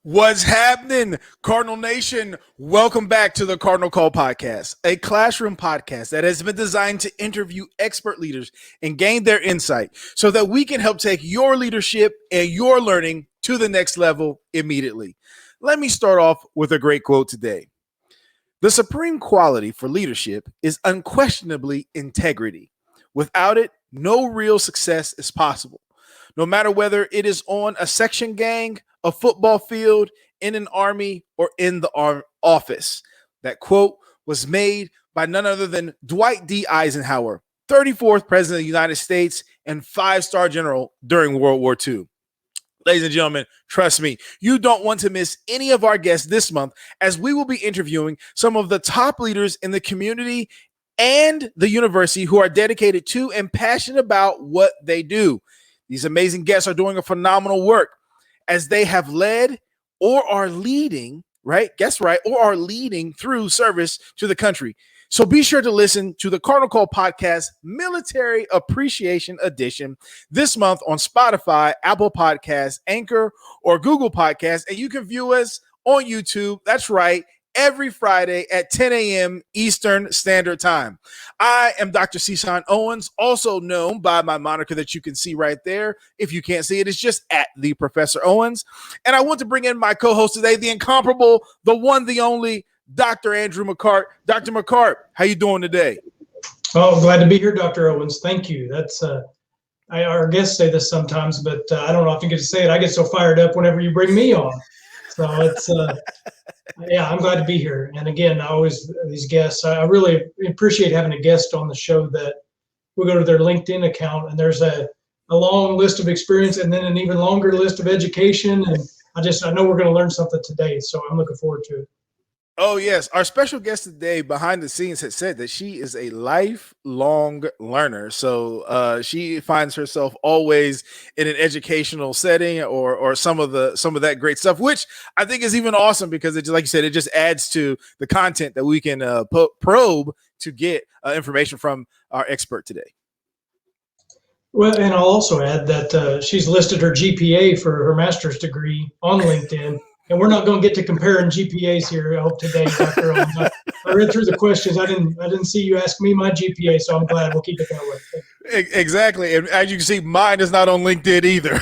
What's happening, Cardinal Nation? Welcome back to the CardinOLL podcast, a classroom podcast that has been designed to interview expert leaders and gain their insight so that we can help take your leadership and your learning to the next level immediately. Let me start off with a great quote today. The supreme quality for leadership is unquestionably integrity. Without it, no real success is possible. No matter whether it is on a section gang, a football field, in an army, or in the office. That quote was made by none other than Dwight D. Eisenhower, 34th President of the United States and 5-star general during World War II. Ladies and gentlemen, trust me, you don't want to miss any of our guests this month as we will be interviewing some of the top leaders in the community and the university who are dedicated to and passionate about what they do. These amazing guests are doing a phenomenal work as they have led or are leading, right? Guess right, or are leading through service to the country. So be sure to listen to the CardinOLL podcast Military Appreciation Edition this month on Spotify, Apple Podcasts, Anchor, or Google Podcasts. And you can view us on YouTube. That's right. Every Friday at 10 a.m. Eastern Standard Time. I am Dr. Shannon Owens, also known by my moniker that you can see right there. If you can't see it, it's just at the Professor Owens. And I want to bring in my co-host today, the incomparable, the one, the only, Dr. Andrew McCart. Dr. McCart, how you doing today? Oh, glad to be here, Dr. Owens. Thank you. That's our guests say this sometimes, but I don't often get to say it. I get so fired up whenever you bring me on. So it's, yeah, I'm glad to be here. And again, I always, these guests, I really appreciate having a guest on the show that we go to their LinkedIn account and there's a long list of experience and then an even longer list of education. And I know we're going to learn something today. So I'm looking forward to it. Oh, yes. Our special guest today behind the scenes has said that she is a lifelong learner. So she finds herself always in an educational setting or some of that great stuff, which I think is even awesome because it, like you said, it just adds to the content that we can probe to get information from our expert today. Well, and I'll also add that she's listed her GPA for her master's degree on LinkedIn. And we're not going to get to comparing GPAs here, I hope, today, Dr. Owens. I read through the questions. I didn't see you ask me my GPA, so I'm glad we'll keep it that way. Exactly. And as you can see, mine is not on LinkedIn either.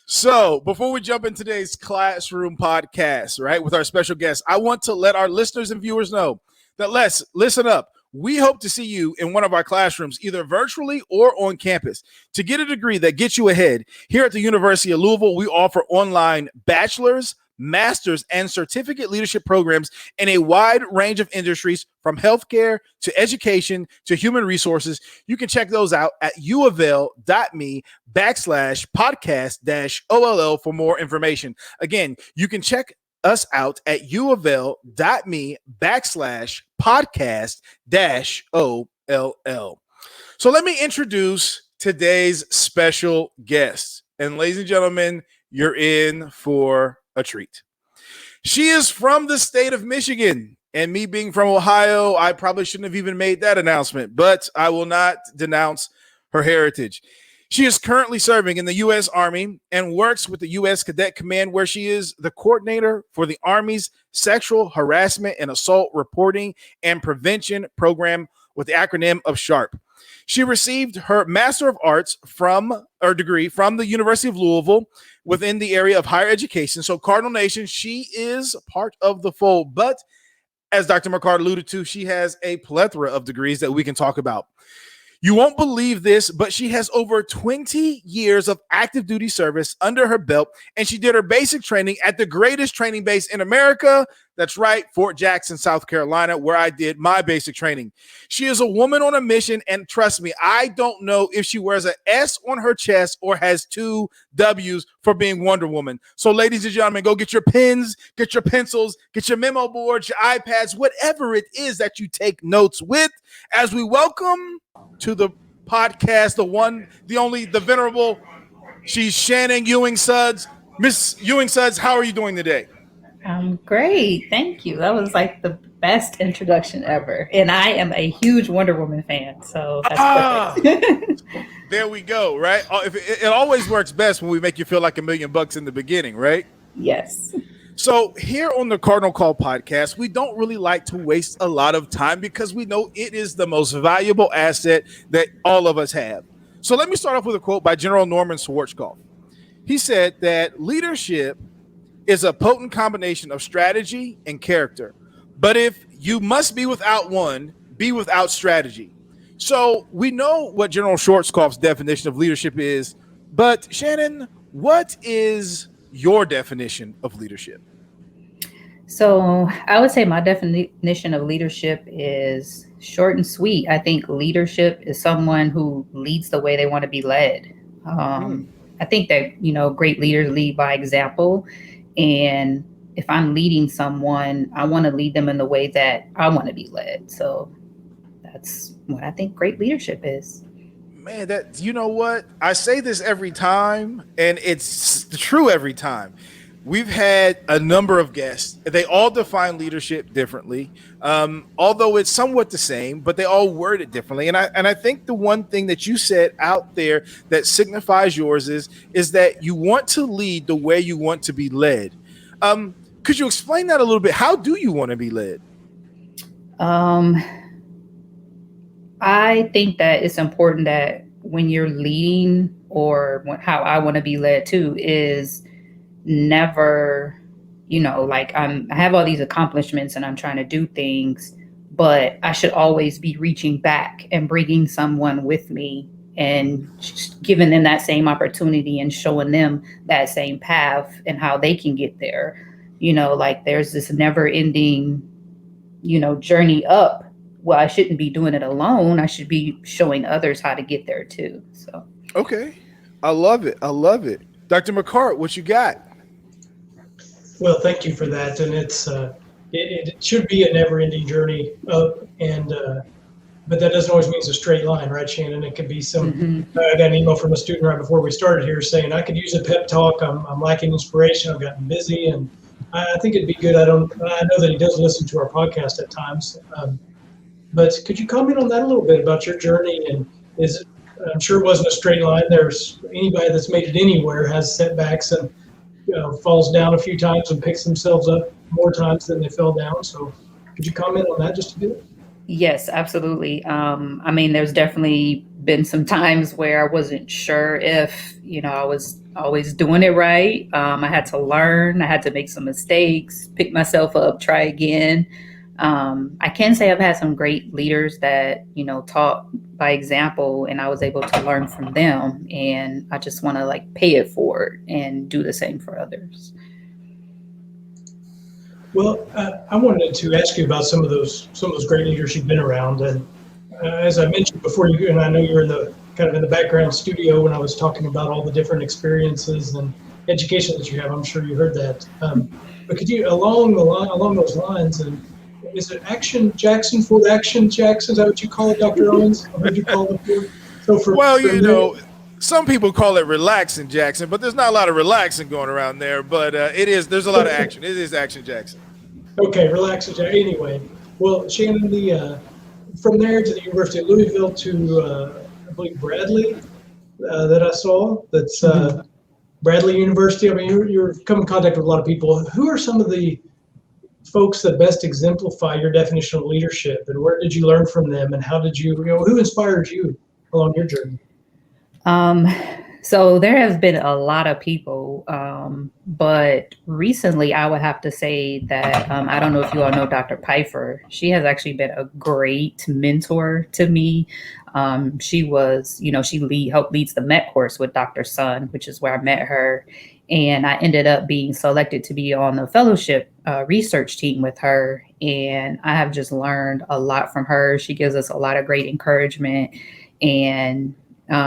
So before we jump in today's classroom podcast, right, with our special guest, I want to let our listeners and viewers know that listen up. We hope to see you in one of our classrooms, either virtually or on campus. To get a degree that gets you ahead, here at the University of Louisville, we offer online bachelor's, master's, and certificate leadership programs in a wide range of industries, from healthcare to education to human resources. You can check those out at uofl.me/podcast-OLL for more information. Again, you can check us out at uofl.me/podcast-OLL. So let me introduce today's special guest. And ladies and gentlemen, you're in for a treat. She is from the state of Michigan. And me being from Ohio, I probably shouldn't have even made that announcement, but I will not denounce her heritage. She is currently serving in the U.S. Army and works with the U.S. Cadet Command, where she is the coordinator for the Army's Sexual Harassment and Assault Reporting and Prevention Program with the acronym of SHARP. She received her Master of Arts degree from the University of Louisville within the area of higher education. So Cardinal Nation, she is part of the fold. But as Dr. McCart alluded to, she has a plethora of degrees that we can talk about. You won't believe this, but she has over 20 years of active duty service under her belt, and she did her basic training at the greatest training base in America. That's right, Fort Jackson, South Carolina, where I did my basic training. She is a woman on a mission, and trust me, I don't know if she wears an S on her chest or has 2 W's for being Wonder Woman. So ladies and gentlemen, go get your pens, get your pencils, get your memo boards, your iPads, whatever it is that you take notes with, as we welcome to the podcast, the one, the only, the venerable, she's Shannon Ewing-Sudds. Miss Ewing-Sudds, how are you doing today? Great. Thank you. That was like the best introduction ever. And I am a huge Wonder Woman fan, so that's Ah, perfect. there we go. Right. If it always works best when we make you feel like $1,000,000 in the beginning, right? Yes. So here on the Cardinal Call podcast, we don't really like to waste a lot of time because we know it is the most valuable asset that all of us have. So let me start off with a quote by General Norman Schwarzkopf. He said that leadership is a potent combination of strategy and character. But if you must be without one, be without strategy. So we know what General Schwarzkopf's definition of leadership is, but Shannon, what is your definition of leadership? So I would say my definition of leadership is short and sweet. I think leadership is someone who leads the way they want to be led. Hmm. I think that, great leaders lead by example. And if I'm leading someone, I want to lead them in the way that I want to be led. So that's what I think great leadership is. Man, that you know what? I say this every time, and it's true every time. We've had a number of guests. They all define leadership differently, although it's somewhat the same, but they all word it differently. And I think the one thing that you said out there that signifies yours is that you want to lead the way you want to be led. Could you explain that a little bit? How do you want to be led? Um, I think that it's important that when you're leading, or how I want to be led too, is never, like I have all these accomplishments and I'm trying to do things, but I should always be reaching back and bringing someone with me and just giving them that same opportunity and showing them that same path and how they can get there. Like there's this never ending, journey up. Well, I shouldn't be doing it alone. I should be showing others how to get there too. So, Okay. I love it. I love it. Dr. McCart, what you got? Well, thank you for that. And it should be a never-ending journey up, and but that doesn't always mean it's a straight line, right, Shannon? It could be some. mhm. I got an email from a student right before we started here saying I could use a pep talk. I'm lacking inspiration. I've gotten busy, and I think it'd be good. I know that he does listen to our podcast at times, but could you comment on that a little bit about your journey? And I'm sure it wasn't a straight line. There's anybody that's made it anywhere has setbacks and falls down a few times and picks themselves up more times than they fell down. So could you comment on that just a bit? Yes, absolutely. I mean, there's definitely been some times where I wasn't sure if, I was always doing it right. I had to learn, I had to make some mistakes, pick myself up, try again. I can say I've had some great leaders that, taught by example, and I was able to learn from them. And I just want to like pay it forward and do the same for others. Well, I wanted to ask you about some of those great leaders you've been around, and as I mentioned before, and I know you're in the background studio when I was talking about all the different experiences and education that you have. I'm sure you heard that, but could you along those lines, and is it Action Jackson, Ford Action Jackson? Is that what you call it, Dr. Owens? Or what you call it here? So some people call it relaxing Jackson, but there's not a lot of relaxing going around there. But there's a lot of action. It is Action Jackson. Okay, relaxing Jackson. Anyway, well, Shannon, from there to the University of Louisville to I believe Bradley that I saw. That's Bradley University. I mean, you're come in contact with a lot of people. Who are some of the folks that best exemplify your definition of leadership, and where did you learn from them, and how did who inspired you along your journey? So there have been a lot of people, but recently I would have to say that I don't know if you all know Dr. Pfeiffer. She has actually been a great mentor to me. She was, she leads the MET course with Dr. Sun, which is where I met her. And I ended up being selected to be on the fellowship research team with her. And I have just learned a lot from her. She gives us a lot of great encouragement. And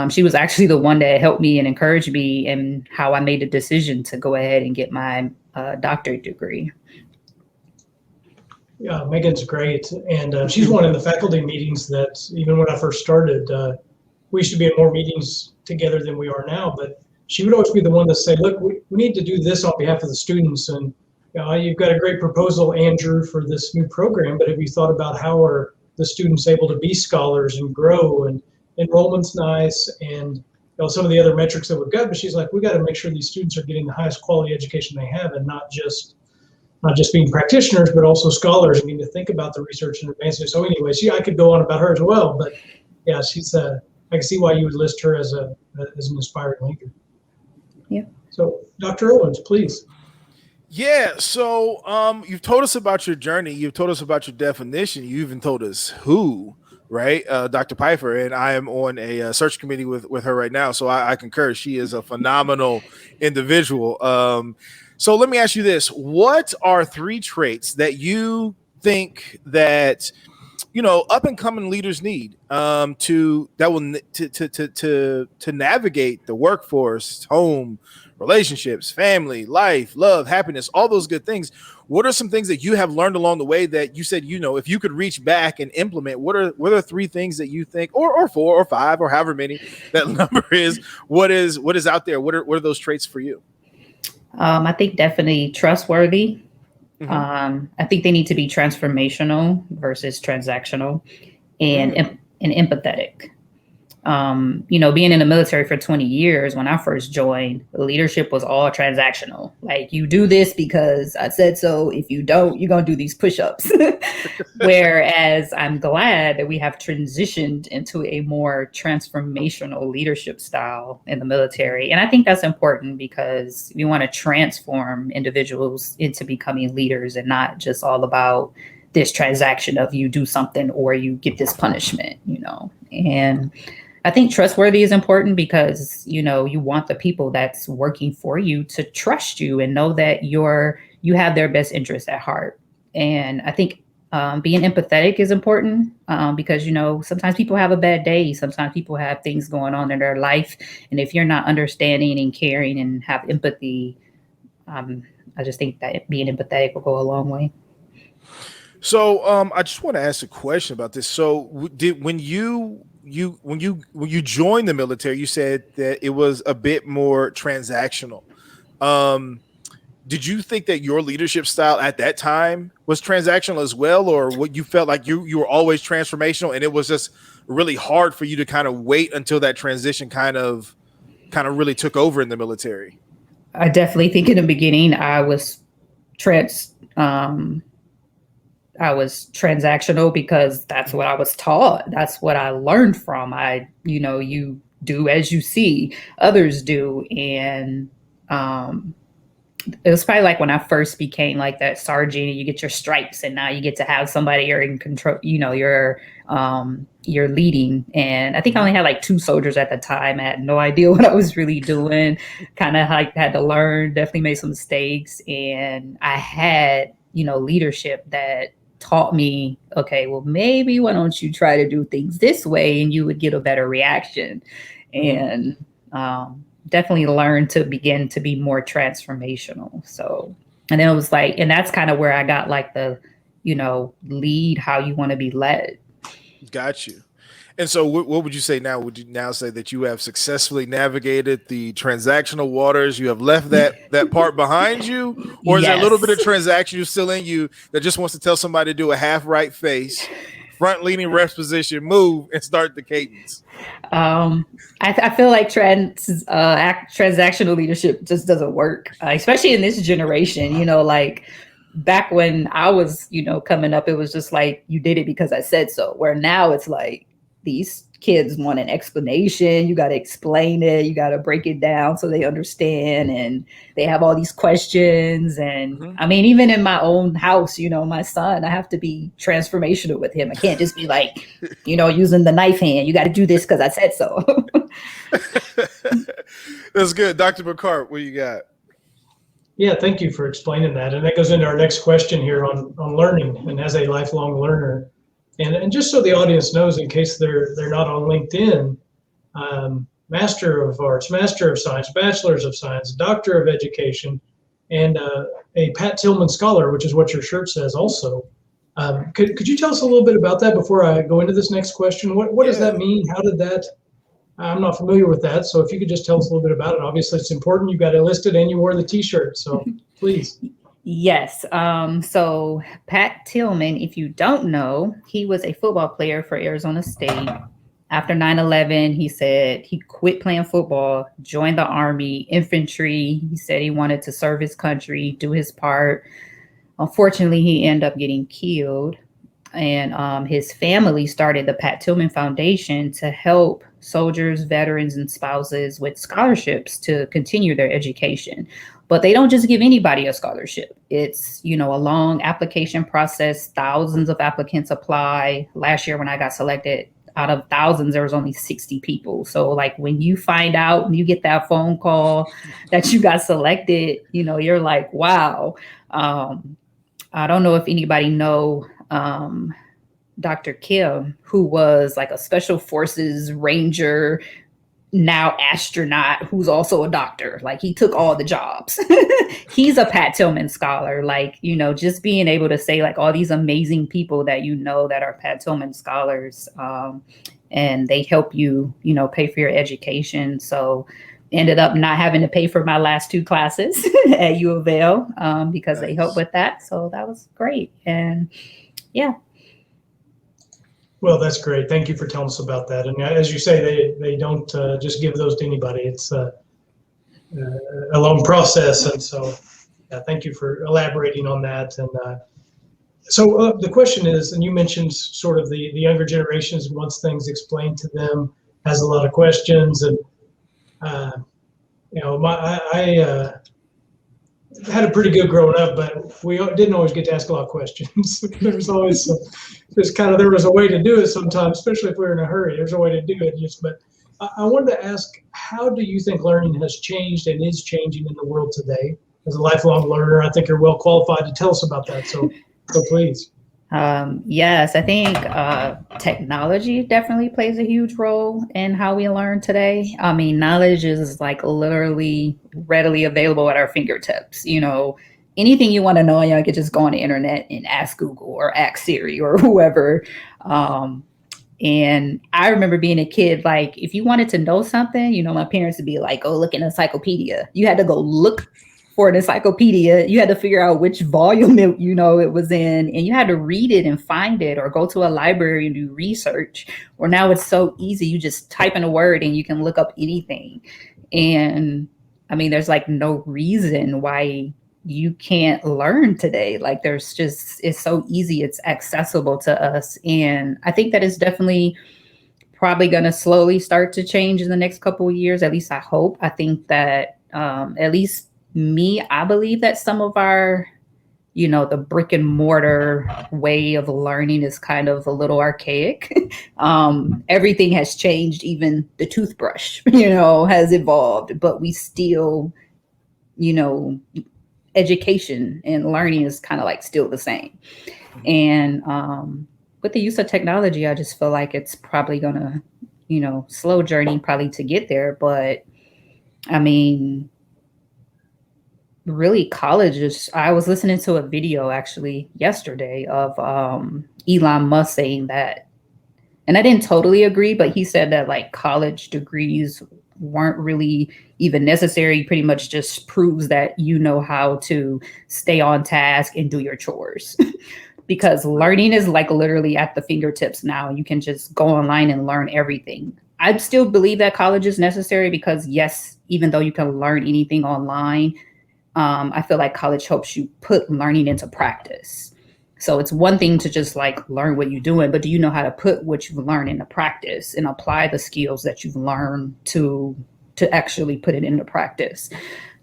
she was actually the one that helped me and encouraged me in how I made the decision to go ahead and get my doctorate degree. Yeah, Megan's great. And she's one in the faculty meetings that even when I first started, we used to be in more meetings together than we are now. But she would always be the one to say, look, we need to do this on behalf of the students. And You've got a great proposal, Andrew, for this new program, but have you thought about how are the students able to be scholars and grow, and enrollment's nice, and some of the other metrics that we've got, but she's like, we got to make sure these students are getting the highest quality education they have, and not just being practitioners, but also scholars and need to think about the research and advancement. So anyways, I could go on about her as well, but yeah, she's I can see why you would list her as an inspiring leader. Yeah. So Dr. Owens, please. Yeah, so you've told us about your journey. You've told us about your definition. You even told us who, right? Dr. Pfeiffer, and I am on a search committee with her right now, so I concur. She is a phenomenal individual. So let me ask you this. What are 3 traits that you think that up and coming leaders need to navigate the workforce, home, relationships, family, life, love, happiness, all those good things? What are some things that you have learned along the way that you said, if you could reach back and implement, what are 3 things that you think, or 4 or 5 or however many that number is, what is out there? What are those traits for you? I think definitely trustworthy. Mm-hmm. I think they need to be transformational versus transactional, and empathetic. Being in the military for 20 years, when I first joined, leadership was all transactional. Like, you do this because I said so. If you don't, you're going to do these push-ups. Whereas I'm glad that we have transitioned into a more transformational leadership style in the military. And I think that's important because we want to transform individuals into becoming leaders, and not just all about this transaction of you do something or you get this punishment, and I think trustworthy is important because, you want the people that's working for you to trust you and know that you have their best interest at heart. And I think being empathetic is important because, sometimes people have a bad day. Sometimes people have things going on in their life. And if you're not understanding and caring and have empathy, I just think that being empathetic will go a long way. So I just want to ask a question about this. So when you joined the military, you said that it was a bit more transactional. Did you think that your leadership style at that time was transactional as well, or what you felt like you were always transformational and it was just really hard for you to kind of wait until that transition kind of really took over in the military? I definitely think in the beginning I was transactional because that's what I was taught. That's what I learned from. You do as you see others do. And it was probably like when I first became like that sergeant, and you get your stripes, and now you get to have somebody you're in control, you're leading. And I think I only had like 2 soldiers at the time. I had no idea what I was really doing. Kind of like had to learn, definitely made some mistakes. And I had, leadership that taught me, okay, well, maybe why don't you try to do things this way, and you would get a better reaction. And definitely learned to begin to be more transformational. So, and then it was like, and that's kind of where I got like the, lead how you want to be led. Got you. And so what would you say now? Would you now say that you have successfully navigated the transactional waters? You have left that part behind you? Or is there a little bit of transaction still in you that just wants to tell somebody to do a half right face, front leaning rest position, move, and start the cadence? I feel like transactional leadership just doesn't work, especially in this generation. Like back when I was, coming up, it was just like, you did it because I said so. Where now it's like, these kids want an explanation. You got to explain it. You got to break it down so they understand. And they have all these questions. And I mean, even in my own house, my son, I have to be transformational with him. I can't just be like, using the knife hand. You got to do this because I said so. That's good. Dr. McCart, what you got? Yeah, thank you for explaining that. And that goes into our next question here on learning, and as a lifelong learner. And just so the audience knows, in case they're not on LinkedIn, Master of Arts, Master of Science, Bachelor's of Science, Doctor of Education, and a Pat Tillman Scholar, which is what your shirt says also. Could you tell us a little bit about that before I go into this next question? What does that mean? How did that? I'm not familiar with that. So if you could just tell us a little bit about it. Obviously, it's important. You got it listed and you wore the T-shirt. So please. Yes. So Pat Tillman, if you don't know, he was a football player for Arizona State. After 9/11, he said he quit playing football, joined the Army, infantry. He said he wanted to serve his country, do his part. Unfortunately, he ended up getting killed. And his family started the Pat Tillman Foundation to help soldiers, veterans, and spouses with scholarships to continue their education. But they don't just give anybody a scholarship. It's, a long application process. Thousands of applicants apply. Last year when I got selected, out of thousands, there was only 60 people. So like when you find out, when you get that phone call that you got selected, you're like, wow. I don't know if anybody know Dr. Kim, who was like a special forces ranger, now astronaut, who's also a doctor. Like he took all the jobs. He's a Pat Tillman scholar. Like, just being able to say like all these amazing people that that are Pat Tillman scholars, and they help you, pay for your education. So ended up not having to pay for my last 2 classes at U of L because they helped with that. So that was great. And yeah. Well, that's great. Thank you for telling us about that. And as you say, they don't just give those to anybody. It's a long process. And so thank you for elaborating on that. And so the question is, and you mentioned sort of the younger generations, once things explained to them, has a lot of questions. And, I had a pretty good growing up, but we didn't always get to ask a lot of questions. There was always there was a way to do it sometimes, especially if we were in a hurry. There's a way to do it. But I wanted to ask, how do you think learning has changed and is changing in the world today? As a lifelong learner, I think you're well qualified to tell us about that. So please. Yes, I think technology definitely plays a huge role in how we learn today. I mean, knowledge is like literally readily available at our fingertips. Anything you want to know, you could just go on the internet and ask Google or ask Siri or whoever. And I remember being a kid, like if you wanted to know something, my parents would be like, go look in an encyclopedia. You had to go look for an encyclopedia. You had to figure out which volume it was in, and you had to read it and find it, or go to a library and do research. Or now it's so easy. You just type in a word and you can look up anything. And I mean, there's like no reason why you can't learn today. Like it's so easy. It's accessible to us. And I think that is definitely probably going to slowly start to change in the next couple of years. At least I hope. I think that at least I believe that some of our, the brick and mortar way of learning is kind of a little archaic. Everything has changed. Even the toothbrush, has evolved, but we still, education and learning is kind of like still the same. And with the use of technology, I just feel like it's probably gonna, slow journey probably to get there. But I mean, really colleges. I was listening to a video actually yesterday of Elon Musk saying that, and I didn't totally agree, but he said that like college degrees weren't really even necessary. Pretty much just proves that you know how to stay on task and do your chores. Because learning is like literally at the fingertips now. You can just go online and learn everything. I still believe that college is necessary because yes, even though you can learn anything online, I feel like college helps you put learning into practice. So it's one thing to just like learn what you're doing, but do you know how to put what you've learned into practice and apply the skills that you've learned to actually put it into practice?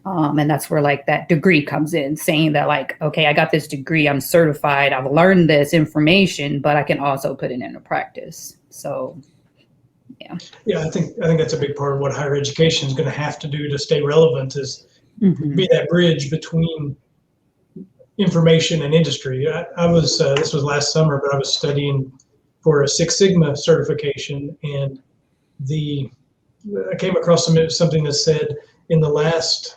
And that's where like that degree comes in, saying that like, okay, I got this degree, I'm certified, I've learned this information, but I can also put it into practice. So yeah, I think that's a big part of what higher education is going to have to do to stay relevant is be that bridge between information and industry. I was this was last summer, but I was studying for a Six Sigma certification, and I came across something that said in the last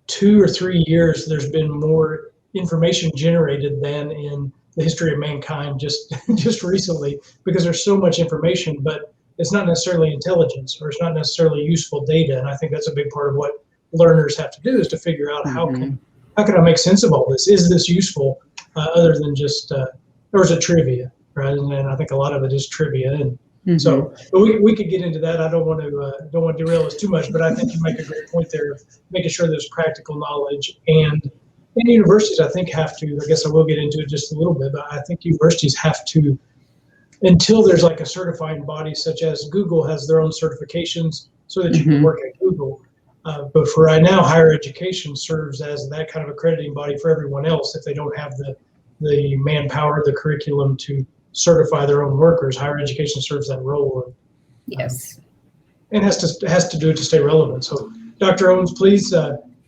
2 or 3 years, there's been more information generated than in the history of mankind just recently, because there's so much information, but it's not necessarily intelligence, or it's not necessarily useful data. And I think that's a big part of what learners have to do, is to figure out how can how can I make sense of all this? Is this useful other than just, or is it trivia, right? And I think a lot of it is trivia. And so but we could get into that. I don't want to derail us too much, but I think you make a great point there of making sure there's practical knowledge. And universities, I think, have to, I guess I will get into it just a little bit, but I think universities have to, until there's like a certifying body such as Google has their own certifications so that you can work at Google. But for right now, higher education serves as that kind of accrediting body for everyone else if they don't have the manpower, the curriculum to certify their own workers. Higher education serves that role. Yes. And has to do it to stay relevant. So, Dr. Owens, please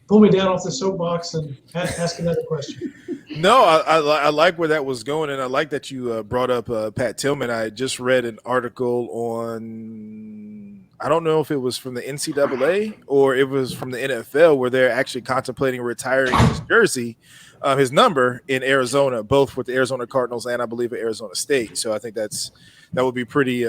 pull me down off the soapbox and ask another question. No, I like where that was going, and I like that you brought up Pat Tillman. I just read an article on, I don't know if it was from the NCAA or it was from the NFL, where they're actually contemplating retiring his jersey, his number in Arizona, both with the Arizona Cardinals and I believe at Arizona State. So I think that would be pretty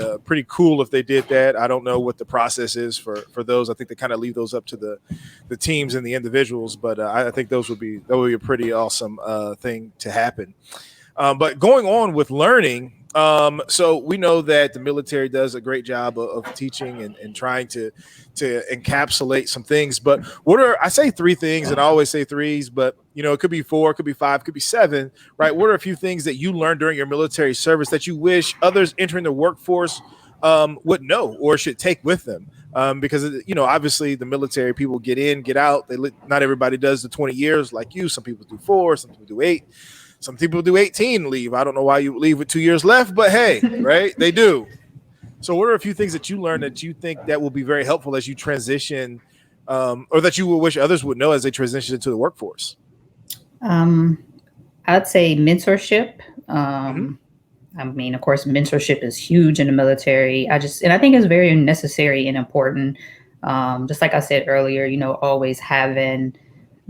cool if they did that. I don't know what the process is for those. I think they kind of leave those up to the teams and the individuals, but I think that would be a pretty awesome thing to happen. But going on with learning, so we know that the military does a great job of teaching and trying to encapsulate some things. But I say three things, and I always say threes, but it could be four, it could be five, it could be seven, right? What are a few things that you learned during your military service that you wish others entering the workforce would know or should take with them? Because obviously the military people get in, get out. Not everybody does the 20 years like you. Some people do 4, some people do 8. Some people do 18 and leave. I don't know why you leave with 2 years left, but hey, right? They do. So what are a few things that you learned that you think that will be very helpful as you transition, or that you would wish others would know as they transition into the workforce? I'd say mentorship. I mean, of course, mentorship is huge in the military. I think it's very necessary and important. Just like I said earlier, always having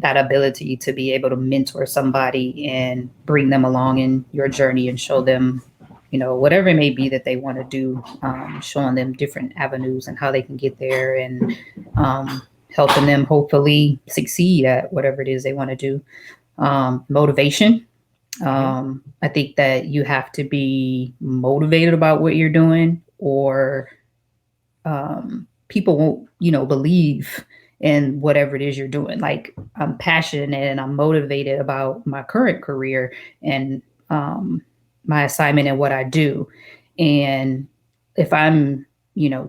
that ability to be able to mentor somebody and bring them along in your journey and show them, whatever it may be that they want to do, showing them different avenues and how they can get there, and helping them hopefully succeed at whatever it is they want to do. Motivation. I think that you have to be motivated about what you're doing, or people won't, believe in whatever it is you're doing. Like, I'm passionate and I'm motivated about my current career and my assignment and what I do. And if I'm,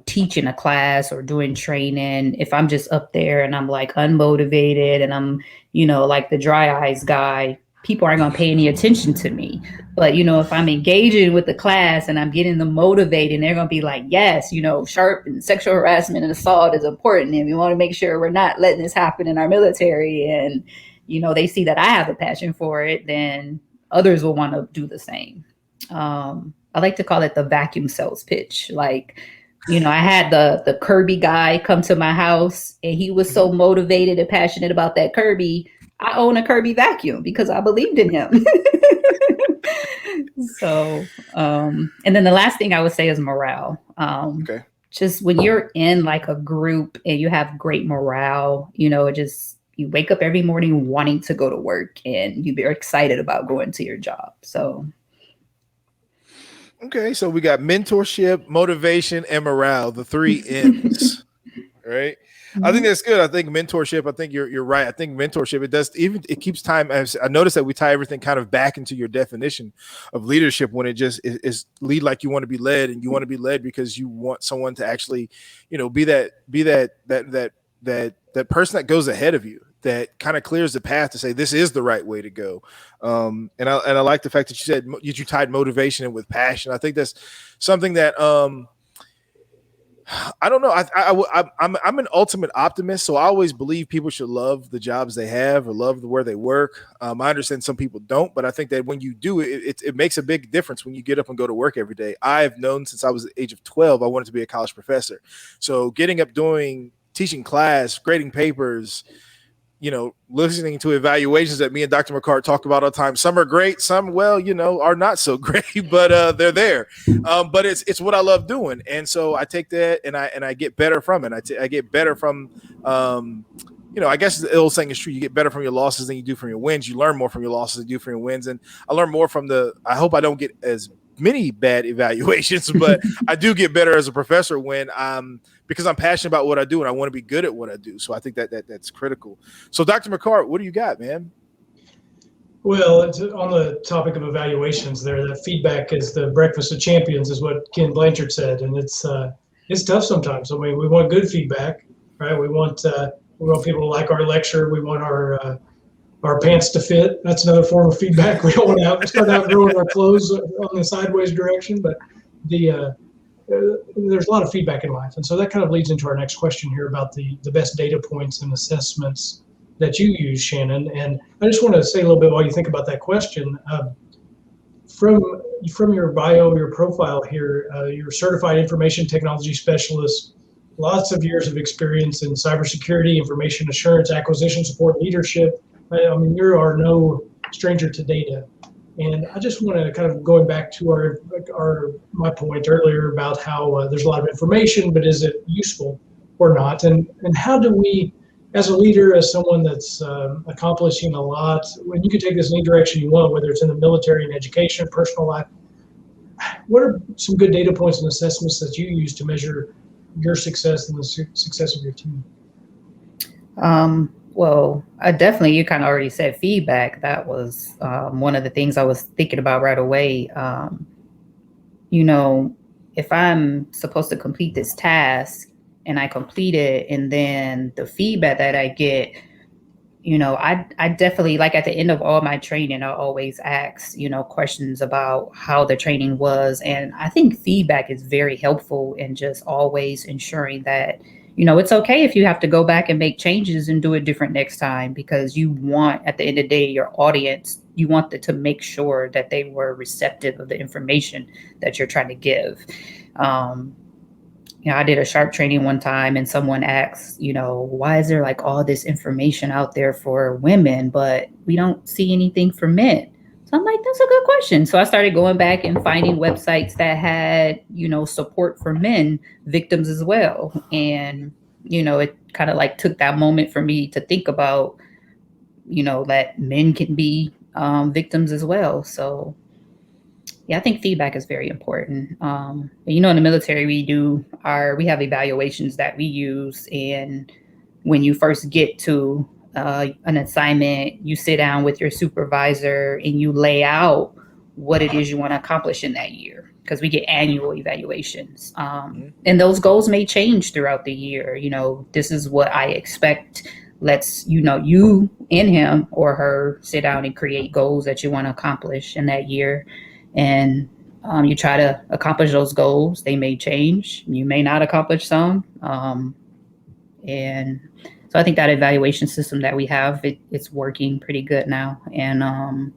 teaching a class or doing training, if I'm just up there and I'm like unmotivated and I'm, like the dry eyes guy, people aren't going to pay any attention to me. But, if I'm engaging with the class and I'm getting them motivated, they're going to be like, yes, sharp and sexual harassment and assault is important. And we want to make sure we're not letting this happen in our military. And, they see that I have a passion for it, then others will want to do the same. I like to call it the vacuum sales pitch. Like, I had the Kirby guy come to my house and he was so motivated and passionate about that Kirby. I own a Kirby vacuum because I believed in him. So, and then the last thing I would say is morale. Okay. Just when you're in like a group and you have great morale, you wake up every morning wanting to go to work and you're excited about going to your job. So. Okay. So we got mentorship, motivation, and morale, the 3 M's, right? I think that's good. I think mentorship, I think you're right. I think mentorship, it keeps time. As I noticed that we tie everything kind of back into your definition of leadership, when it just is lead like you want to be led, and you want to be led because you want someone to actually, be that person that goes ahead of you, that kind of clears the path to say, this is the right way to go. And I like the fact that you said you tied motivation in with passion. I think that's something that, I don't know. I'm an ultimate optimist, so I always believe people should love the jobs they have or love where they work. I understand some people don't, but I think that when you do it makes a big difference when you get up and go to work every day. I've known since I was the age of 12, I wanted to be a college professor. So getting up, teaching class, grading papers, listening to evaluations that me and Dr. McCart talk about all the time. Some are great, some, are not so great, but they're there. But it's what I love doing. And so I take that and I get better from it. I get better from, I guess the old saying is true. You get better from your losses than you do from your wins. You learn more from your losses than you do from your wins. And I learn more from I hope I don't get as many bad evaluations, but I do get better as a professor because I'm passionate about what I do and I want to be good at what I do. So I think that's critical. So Dr. McCart, what do you got, man? Well, it's on the topic of evaluations there, that feedback is the breakfast of champions is what Ken Blanchard said. And it's tough sometimes. I mean, we want good feedback, right? We want people to like our lecture. We want our pants to fit. That's another form of feedback. We don't want to start outgrowing our clothes on the sideways direction, but there's a lot of feedback in life. And so that kind of leads into our next question here about the best data points and assessments that you use, Shannon. And I just want to say a little bit while you think about that question. From your bio, your profile here, you're a certified information technology specialist, lots of years of experience in cybersecurity, information assurance, acquisition support, leadership. I mean, you are no stranger to data. And I just want to kind of going back to my point earlier about how there's a lot of information, but is it useful or not? And how do we, as a leader, as someone that's accomplishing a lot, when you can take this in any direction you want, whether it's in the military and education, personal life, what are some good data points and assessments that you use to measure your success and the success of your team? Well, you kind of already said feedback. That was one of the things I was thinking about right away. If I'm supposed to complete this task and I complete it, and then the feedback that I get, I definitely, like at the end of all my training, I always ask, questions about how the training was. And I think feedback is very helpful in just always ensuring that, it's okay if you have to go back and make changes and do it different next time, because you want, at the end of the day, your audience, you want to make sure that they were receptive of the information that you're trying to give. I did a sharp training one time and someone asked, why is there like all this information out there for women, but we don't see anything for men? So I'm like, that's a good question. So I started going back and finding websites that had, support for men victims as well. And, it kind of like took that moment for me to think about, that men can be victims as well. So yeah, I think feedback is very important. In the military, we have evaluations that we use. And when you first get to an assignment, you sit down with your supervisor and you lay out what it is you want to accomplish in that year, because we get annual evaluations. And those goals may change throughout the year. This is what I expect. Let's, you and him or her sit down and create goals that you want to accomplish in that year. And you try to accomplish those goals. They may change. You may not accomplish some. And so I think that evaluation system that we have, it's working pretty good now. And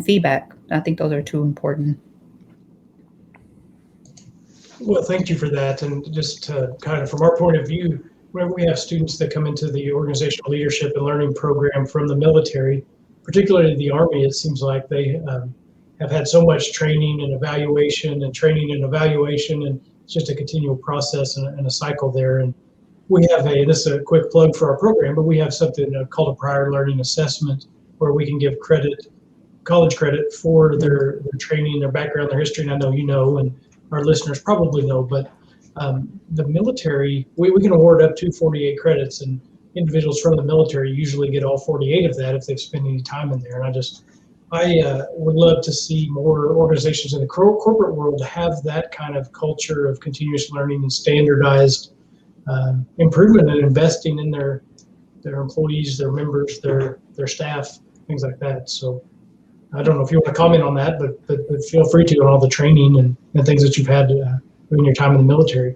feedback, I think those are two important. Well, thank you for that. And just kind of from our point of view, whenever we have students that come into the organizational leadership and learning program from the military, particularly the Army, it seems like they have had so much training and evaluation, and it's just a continual process and a cycle there. And we have this is a quick plug for our program, but we have something called a prior learning assessment, where we can give college credit for their training, their background, their history. And I know and our listeners probably know, but the military, we can award up to 48 credits, and individuals from the military usually get all 48 of that if they've spent any time in there. And I would love to see more organizations in the corporate world have that kind of culture of continuous learning and standardized improvement, and investing in their employees, their members, their staff, things like that. So I don't know if you want to comment on that, but feel free to on all the training and things that you've had during your time in the military.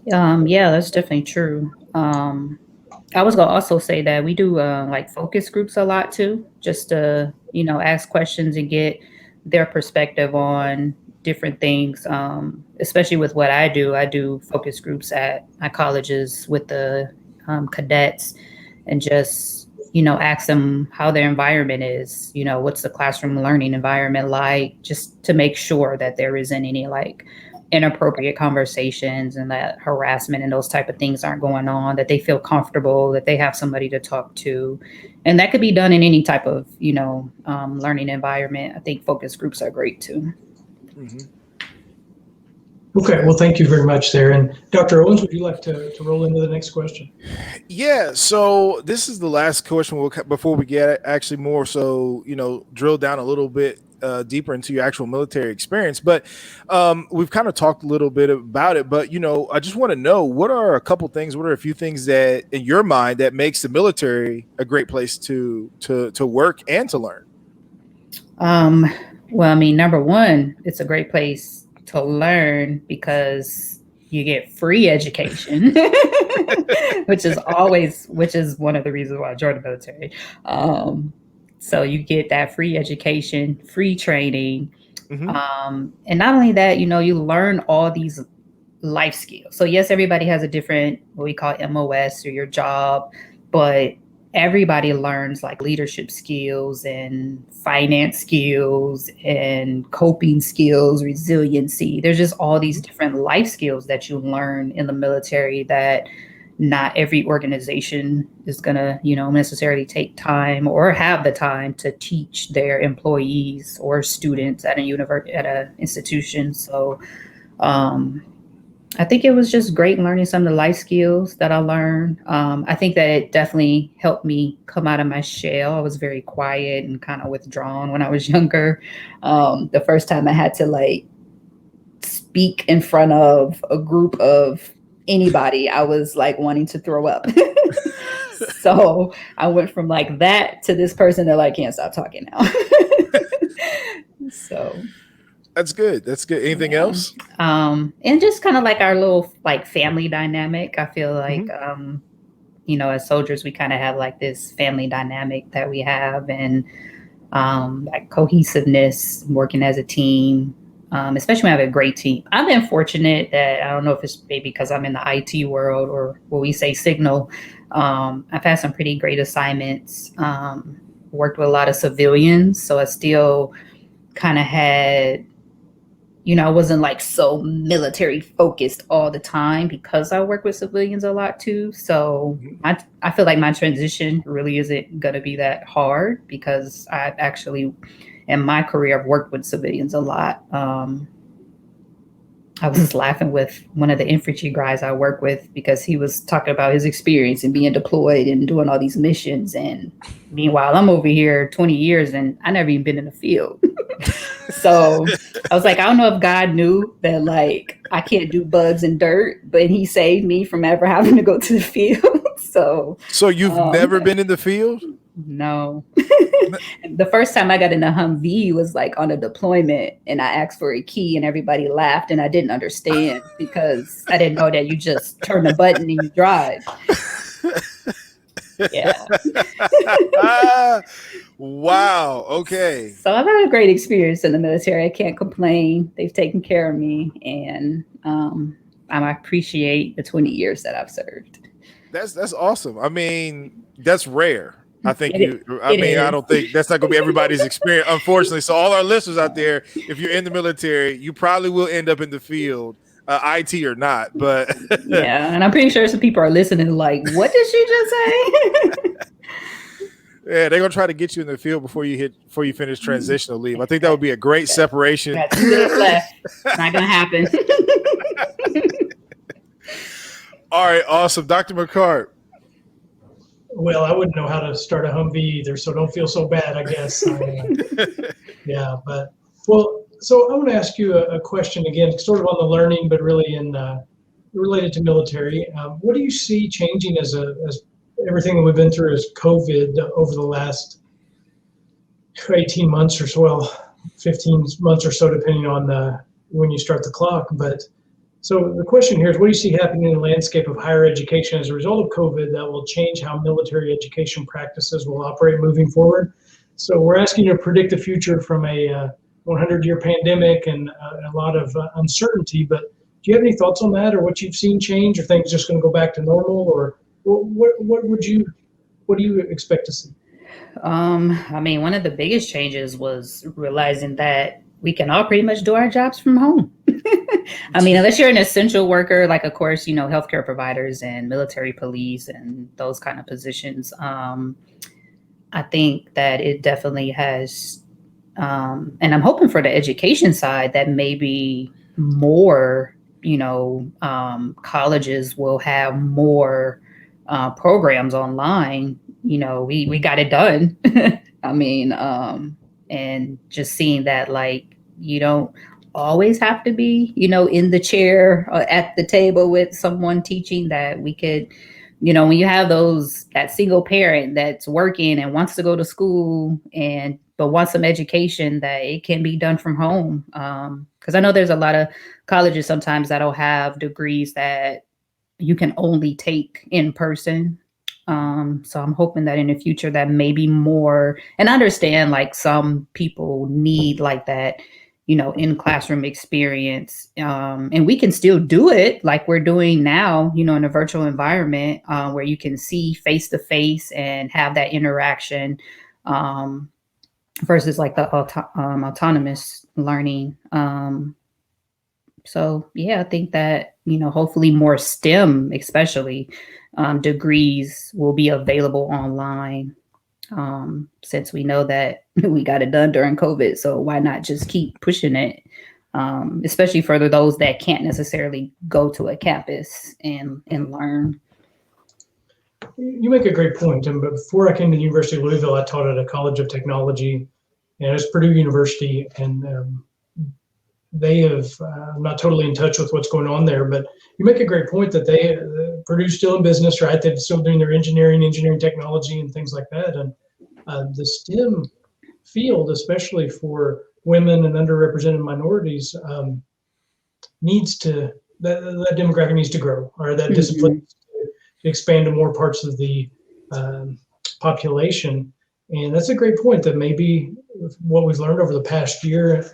Yeah, that's definitely true. I was going to also say that we do like focus groups a lot too, just to, ask questions and get their perspective on different things. Especially with what I do focus groups at my colleges with the cadets, and just, ask them how their environment is, what's the classroom learning environment like, just to make sure that there isn't any like inappropriate conversations and that harassment and those type of things aren't going on, that they feel comfortable, that they have somebody to talk to. And that could be done in any type of, learning environment. I think focus groups are great too. Mm-hmm. Okay, well, thank you very much there. And Dr. Owens, would you like to roll into the next question? Yeah, so this is the last question before we get actually more so, drill down a little bit deeper into your actual military experience. But we've kind of talked a little bit about it. But, I just want to know, what are a few things that in your mind that makes the military a great place to work and to learn? Well, I mean, number one, it's a great place to learn because you get free education, which is one of the reasons why I joined the military. So you get that free education, free training. Mm-hmm. And not only that, you learn all these life skills. So yes, everybody has a different, what we call MOS or your job, but everybody learns like leadership skills and finance skills and coping skills, resiliency. There's just all these different life skills that you learn in the military that not every organization is going to, necessarily take time or have the time to teach their employees or students at an institution. So, I think it was just great learning some of the life skills that I learned. I think that it definitely helped me come out of my shell. I was very quiet and kind of withdrawn when I was younger. The first time I had to speak in front of a group of anybody, I was wanting to throw up. So I went from that to this person that can't stop talking now. So. That's good. Anything else? And just kind of our little family dynamic. I feel like, mm-hmm. As soldiers, we kind of have this family dynamic that we have, and cohesiveness, working as a team, especially when I have a great team. I've been fortunate that, I don't know if it's maybe because I'm in the IT world or what we say signal. I've had some pretty great assignments, worked with a lot of civilians. So I still kind of had, I wasn't so military focused all the time because I work with civilians a lot too. So I feel like my transition really isn't going to be that hard because I actually, in my career, I've worked with civilians a lot. I was just laughing with one of the infantry guys I work with because he was talking about his experience and being deployed and doing all these missions. And meanwhile, I'm over here 20 years and I never even been in the field. So I was like, I don't know if God knew that I can't do bugs and dirt, but he saved me from ever having to go to the field. So you've never been in the field? No. The first time I got in a Humvee was on a deployment, and I asked for a key and everybody laughed, and I didn't understand because I didn't know that you just turn the button and you drive. Yeah. Wow. Okay. So I've had a great experience in the military. I can't complain. They've taken care of me, and I appreciate the 20 years that I've served. That's awesome. I mean, that's rare. I think I don't think that's not going to be everybody's experience, unfortunately. So all our listeners out there, if you're in the military, you probably will end up in the field, IT or not. But yeah, and I'm pretty sure some people are listening what did she just say? Yeah, they're gonna try to get you in the field before you finish transitional leave. I think that would be a great separation. Got 2 minutes left. It's not gonna happen. All right, awesome, Dr. McCart. Well, I wouldn't know how to start a Humvee either, so don't feel so bad, I guess. Yeah, but so I want to ask you a question again, sort of on the learning, but really related to military. What do you see changing as everything that we've been through as COVID over the last 18 months or so, well, 15 months or so, depending on when you start the clock. But so the question here is, what do you see happening in the landscape of higher education as a result of COVID that will change how military education practices will operate moving forward? So we're asking you to predict the future from a 100-year pandemic and a lot of uncertainty, but do you have any thoughts on that, or what you've seen change? Are things just going to go back to normal, or what do you expect to see? I mean, one of the biggest changes was realizing that we can all pretty much do our jobs from home. I mean, unless you're an essential worker, like, of course, healthcare providers and military police and those kind of positions. I think that it definitely has, and I'm hoping for the education side that maybe more, colleges will have more programs online. We got it done. I mean, and just seeing that, like, you don't always have to be, in the chair at the table with someone teaching, that we could, when you have that single parent that's working and wants to go to school but wants some education, that it can be done from home. Because I know there's a lot of colleges sometimes that'll have degrees that you can only take in person. So I'm hoping that in the future that maybe more, and I understand like some people need like that, in classroom experience. And we can still do it like we're doing now, in a virtual environment, where you can see face to face and have that interaction, versus like the autonomous learning. So yeah, I think that, hopefully more STEM, especially, degrees will be available online, since we know that we got it done during COVID. So why not just keep pushing it, especially for those that can't necessarily go to a campus and learn. You make a great point. And before I came to the University of Louisville, I taught at a college of technology, and it's Purdue University, and they have, I'm not totally in touch with what's going on there, but you make a great point that Purdue's still in business, right? They're still doing their engineering technology and things like that. And the STEM field, especially for women and underrepresented minorities, that demographic needs to grow, or that discipline needs to expand to more parts of the population. And that's a great point, that maybe what we've learned over the past year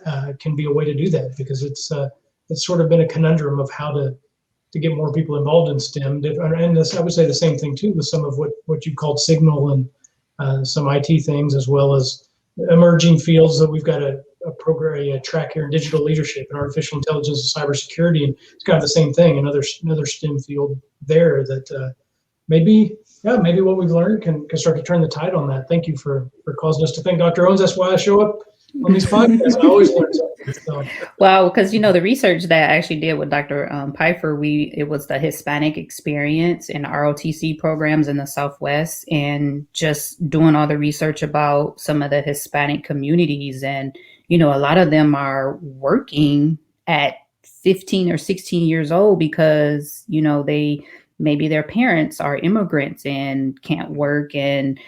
can be a way to do that, because it's sort of been a conundrum of how to get more people involved in STEM. And this, I would say the same thing too with some of what you called signal and some IT things, as well as emerging fields that we've got a track here in digital leadership and artificial intelligence and cybersecurity. And it's kind of the same thing, another STEM field there that maybe what we've learned can start to turn the tide on that. Thank you for causing us to think, Dr. Owens. That's why I show up on these podcasts. I always learn something. So. Well, because the research that I actually did with Dr. Pfeiffer, it was the Hispanic experience in ROTC programs in the Southwest, and just doing all the research about some of the Hispanic communities, and a lot of them are working at 15 or 16 years old because maybe their parents are immigrants and can't work, and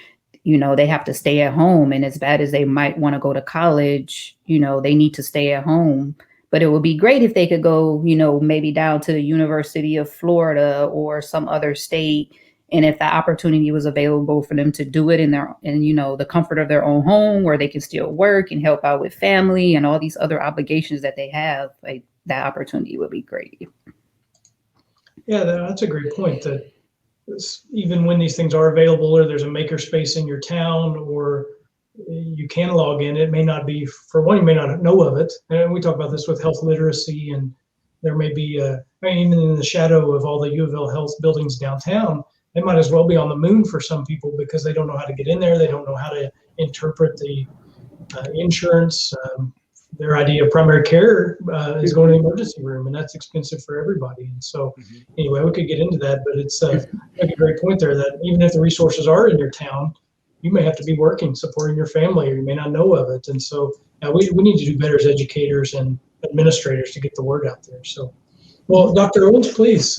they have to stay at home. And as bad as they might want to go to college, they need to stay at home. But it would be great if they could go, maybe down to the University of Florida or some other state. And if that opportunity was available for them to do it in the comfort of their own home, where they can still work and help out with family and all these other obligations that they have, like, that opportunity would be great. Yeah, that's a great point, that even when these things are available, or there's a makerspace in your town, or you can log in, it may not be, for one, you may not know of it. And we talk about this with health literacy, and there may be, even in the shadow of all the U of L health buildings downtown, they might as well be on the moon for some people, because they don't know how to get in there. They don't know how to interpret the insurance. Their idea of primary care is going to the emergency room, and that's expensive for everybody. And so anyway, we could get into that, but it's a great point there, that even if the resources are in your town, you may have to be working, supporting your family, or you may not know of it. And so we need to do better as educators and administrators to get the word out there. So, well, Dr. Owens, please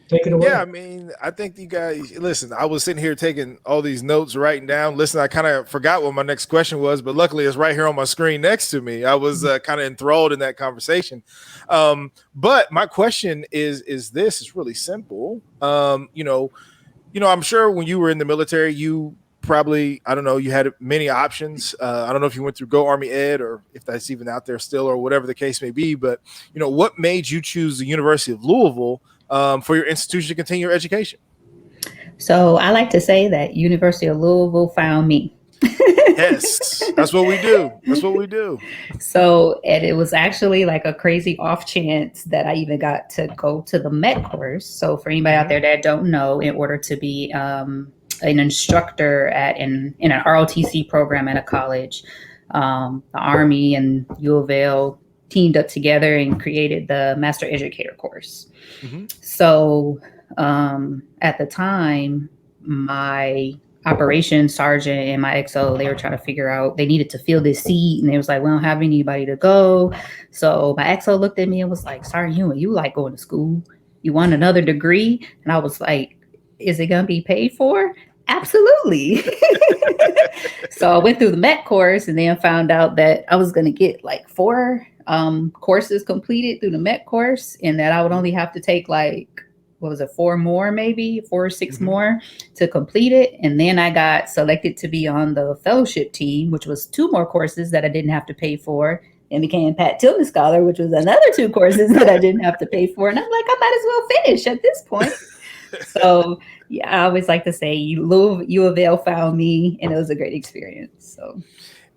take it away. Yeah, I mean, I think you guys, listen, I was sitting here taking all these notes, writing down. Listen, I kind of forgot what my next question was, but luckily it's right here on my screen next to me. I was kind of enthralled in that conversation. But my question is this, it's really simple. I'm sure when you were in the military, you probably, I don't know, you had many options. I don't know if you went through Go Army Ed, or if that's even out there still, or whatever the case may be. But, what made you choose the University of Louisville for your institution to continue your education? So I like to say that University of Louisville found me. Yes, that's what we do. That's what we do. So, and it was actually like a crazy off chance that I even got to go to the MET course. So, for anybody out there that don't know, in order to be an instructor in an ROTC program at a college, the Army and U of L teamed up together and created the Master Educator course. Mm-hmm. So, at the time, my operations sergeant and my XO, they were trying to figure out, they needed to fill this seat, and they was like, we don't have anybody to go. So my XO looked at me and was like, Sergeant Ewing, you like going to school? You want another degree? And I was like, is it going to be paid for? Absolutely. So I went through the MET course and then found out that I was going to get like 4 courses completed through the MET course, and that I would only have to take like, what was it, 4 more, maybe 4 or 6 more to complete it. And then I got selected to be on the fellowship team, which was 2 more courses that I didn't have to pay for, and became Tillman Scholar, which was another 2 courses that I didn't have to pay for. And I'm like, I might as well finish at this point. So yeah, I always like to say U of L found me, and it was a great experience. So.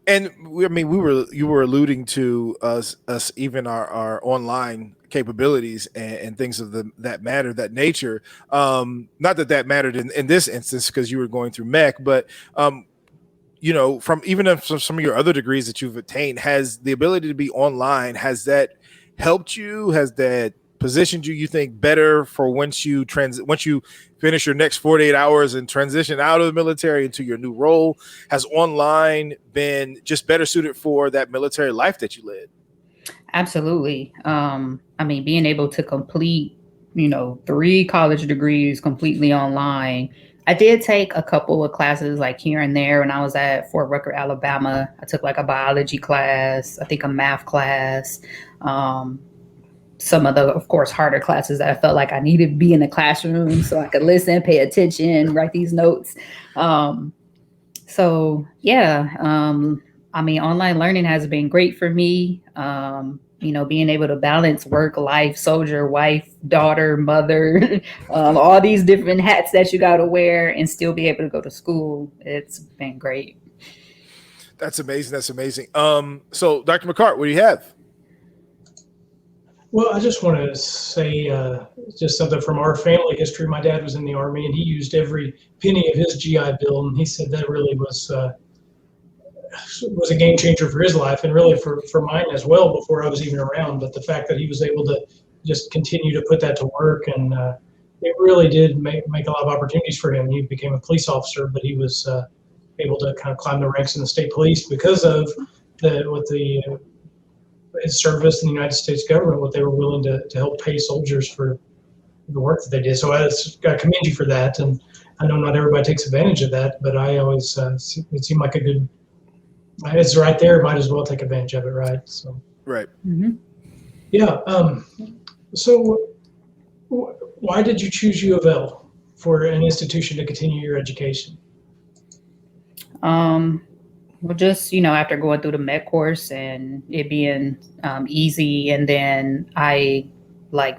And you were alluding to us even our online capabilities and things of that nature. Not that mattered in this instance because you were going through MEC, but from even from some of your other degrees that you've attained, has the ability to be online, has that helped you? Has that positioned you think better for once you finish your next 48 hours and transition out of the military into your new role? Has online been just better suited for that military life that you led? Absolutely. Being able to complete, 3 college degrees completely online. I did take a couple of classes like here and there when I was at Fort Rucker, Alabama. I took like a biology class, I think a math class, some of the, of course, harder classes that I felt like I needed to be in the classroom so I could listen, pay attention, write these notes. So yeah, online learning has been great for me. Being able to balance work, life, soldier, wife, daughter, mother, all these different hats that you got to wear and still be able to go to school. It's been great. That's amazing. That's amazing. So Dr. McCart, what do you have? Well, I just want to say just something from our family history. My dad was in the Army, and he used every penny of his GI Bill, and he said that really was a game changer for his life, and really for mine as well before I was even around. But the fact that he was able to just continue to put that to work, and it really did make a lot of opportunities for him. He became a police officer, but he was able to kind of climb the ranks in the state police because of his service in the United States government, what they were willing to help pay soldiers for the work that they did. So I commend you for that. And I know not everybody takes advantage of that, but I always, it seemed like it's right there. Might as well take advantage of it. Right. So, right. Mm-hmm. Yeah. So why did you choose U of L for an institution to continue your education? Well, just, after going through the MET course and it being easy, and then I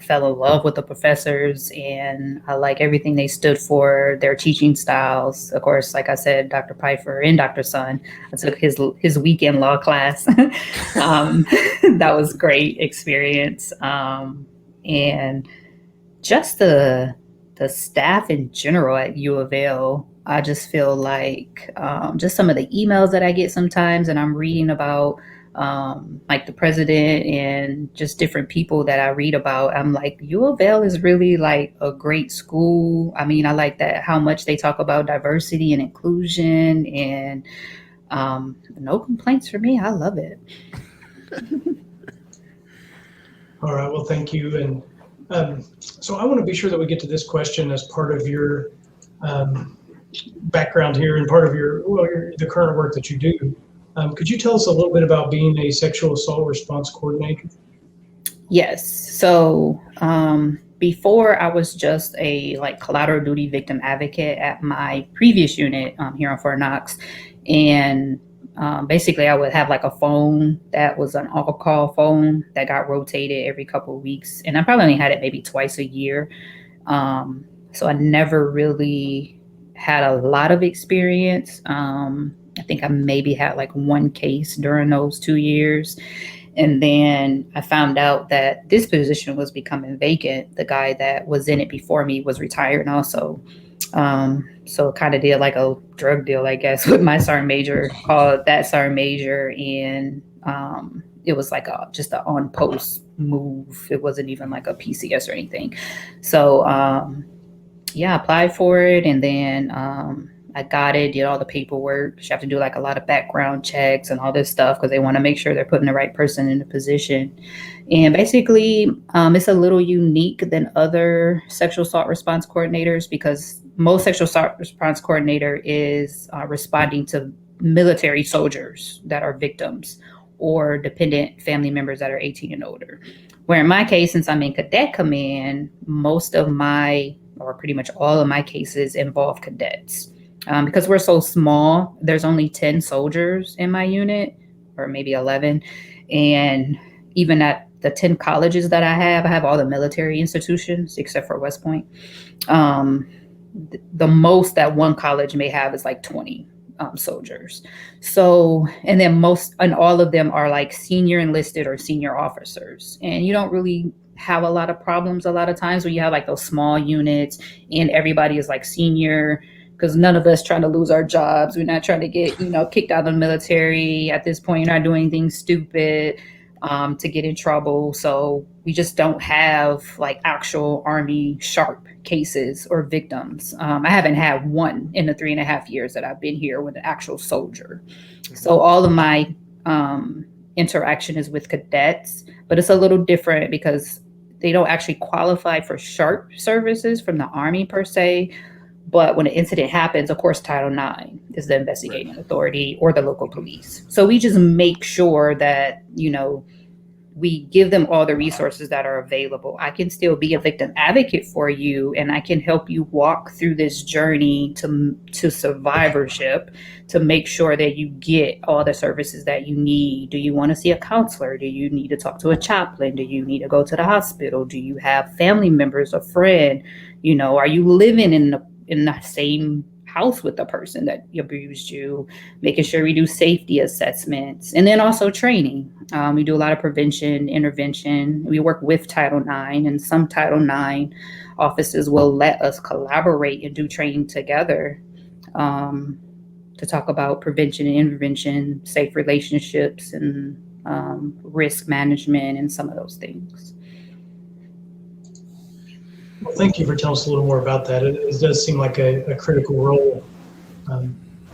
fell in love with the professors, and I like everything they stood for, their teaching styles. Of course, like I said, Dr. Pfeiffer and Dr. Sun, I took his weekend law class. That was a great experience. And just the staff in general at U of L, I just feel like just some of the emails that I get sometimes, and I'm reading about the president and just different people that I read about, I'm like, U of L is really like a great school. I like that, how much they talk about diversity and inclusion, and no complaints for me. I love it. All right. Well, thank you. And so I want to be sure that we get to this question as part of your background here and part of the current work that you do. Could you tell us a little bit about being a sexual assault response coordinator? Yes. So before, I was just a collateral duty victim advocate at my previous unit here on Fort Knox. And basically I would have a phone that was an all-call phone that got rotated every couple of weeks. And I probably only had it maybe twice a year. So I never really had a lot of experience I think I maybe had like one case during those 2 years. And then I found out that this position was becoming vacant. The guy that was in it before me was retired also. So kind of did like a drug deal, I guess, with my sergeant major, called that sergeant major. And it was like just an on post move. It wasn't even like a PCS or anything. So yeah, I applied for it, and then I got it, did all the paperwork. You have to do like a lot of background checks and all this stuff because they want to make sure they're putting the right person in the position. And basically, it's a little unique than other sexual assault response coordinators because most sexual assault response coordinator is responding to military soldiers that are victims or dependent family members that are 18 and older. Where in my case, since I'm in cadet command, most of my, or pretty much all of my cases involve cadets. Because we're so small, there's only 10 soldiers in my unit, or maybe 11. And even at the 10 colleges that I have all the military institutions except for West Point. The most that one college may have is like 20 soldiers. So, and then all of them are like senior enlisted or senior officers. And you don't really have a lot of problems a lot of times when you have like those small units and everybody is like senior, because none of us trying to lose our jobs. We're not trying to get, kicked out of the military at this point. You're not doing anything stupid to get in trouble. So we just don't have like actual Army sharp cases or victims. I haven't had one in the 3.5 years that I've been here with an actual soldier. So all of my interaction is with cadets, but it's a little different because they don't actually qualify for sharp services from the Army per se. But when an incident happens, of course, Title IX is the investigating authority or the local police. So we just make sure that, we give them all the resources that are available. I can still be a victim advocate for you, and I can help you walk through this journey to survivorship to make sure that you get all the services that you need. Do you want to see a counselor? Do you need to talk to a chaplain? Do you need to go to the hospital? Do you have family members, a friend? Are you living in the same house with the person that abused you? Making sure we do safety assessments, and then also training. We do a lot of prevention, intervention. We work with Title IX, and some Title IX offices will let us collaborate and do training together to talk about prevention and intervention, safe relationships, and risk management, and some of those things. Well, thank you for telling us a little more about that. It does seem like a critical role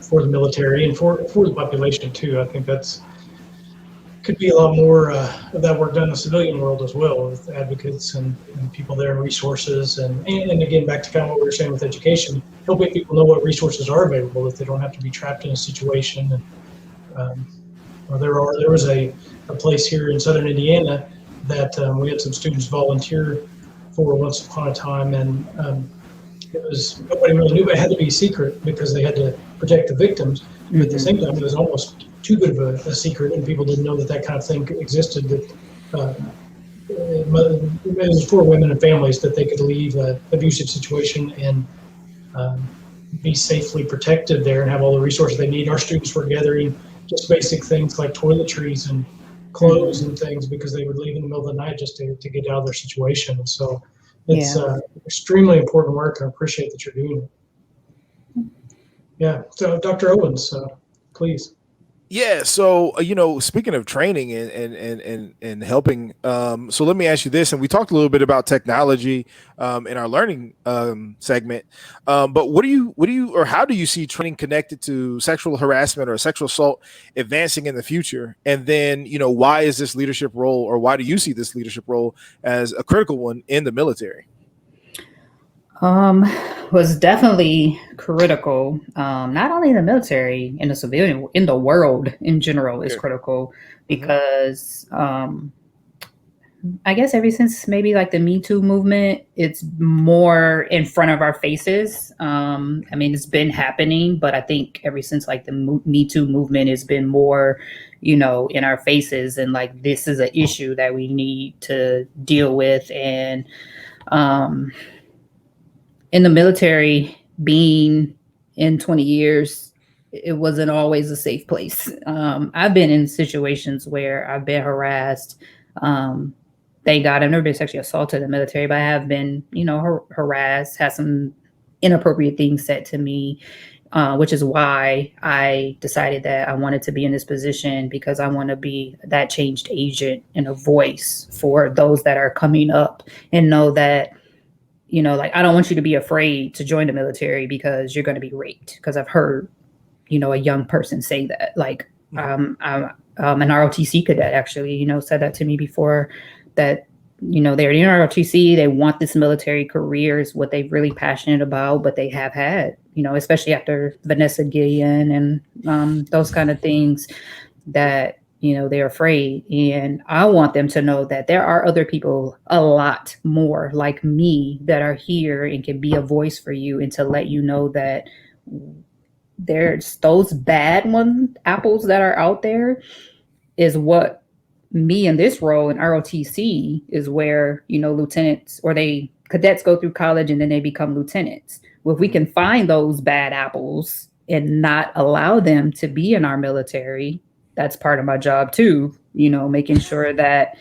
for the military and for the population too. I think could be a lot more of that work done in the civilian world as well, with advocates and people there and resources. And again, back to kind of what we were saying with education, helping people know what resources are available, that they don't have to be trapped in a situation. And there was a place here in Southern Indiana that we had some students volunteer for once upon a time, and it was, nobody really knew, but it had to be secret because they had to protect the victims. But at the same time, it was almost too good of a secret, and people didn't know that kind of thing existed. That it was for women and families that they could leave an abusive situation and be safely protected there and have all the resources they need. Our students were gathering just basic things like toiletries and clothes and things because they would leave in the middle of the night just to get out of their situation. And so it's extremely important work. I appreciate that you're doing it. Yeah. So Dr. Owens, please. Yeah. So, speaking of training and helping, so let me ask you this, and we talked a little bit about technology in our learning segment. But how do you see training connected to sexual harassment or sexual assault advancing in the future? And then, why is this leadership role, or why do you see this leadership role as a critical one in the military? Was definitely critical. Not only in the military, in the civilian, in the world in general is critical because I guess ever since maybe like the Me Too movement, it's more in front of our faces. It's been happening, but I think ever since like the Me Too movement has been more, in our faces, and like this is an issue that we need to deal with. And in the military, being in 20 years, it wasn't always a safe place. I've been in situations where I've been harassed. Thank God I've never been sexually assaulted in the military, but I have been, harassed, had some inappropriate things said to me, which is why I decided that I wanted to be in this position, because I want to be that changed agent and a voice for those that are coming up and know that, like, I don't want you to be afraid to join the military because you're going to be raped. Because I've heard, a young person say that, like, I'm an ROTC cadet actually, said that to me before, that, they're in ROTC, they want this military career, is what they're really passionate about, but they have had, especially after Vanessa Guillen and those kind of things, that, they're afraid. And I want them to know that there are other people, a lot more like me, that are here and can be a voice for you, and to let you know that there's those bad apples that are out there is what me in this role in ROTC is where, lieutenants or cadets go through college and then they become lieutenants. Well, if we can find those bad apples and not allow them to be in our military, that's part of my job too, making sure that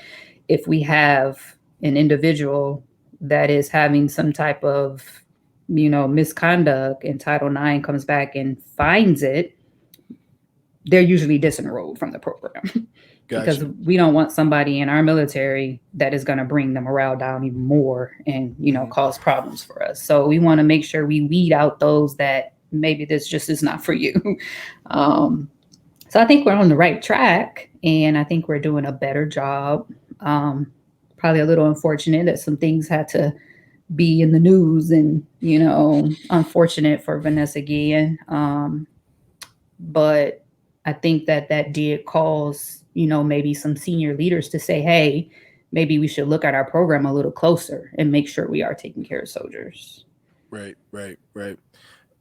if we have an individual that is having some type of, misconduct, and Title IX comes back and finds it, they're usually disenrolled from the program. Gotcha. Because we don't want somebody in our military that is going to bring the morale down even more and, cause problems for us. So we want to make sure we weed out those that maybe this just is not for you. So I think we're on the right track, and I think we're doing a better job. Probably a little unfortunate that some things had to be in the news, and, unfortunate for Vanessa Guillen. But I think that did cause, maybe some senior leaders to say, hey, maybe we should look at our program a little closer and make sure we are taking care of soldiers. Right.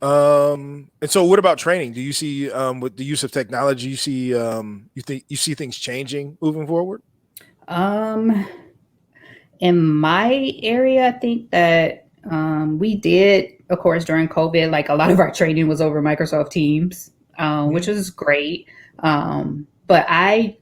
And so what about training? Do you see, with the use of technology, you see things changing moving forward? In my area, I think that we did, of course, during COVID, like, a lot of our training was over Microsoft Teams, which is great. But I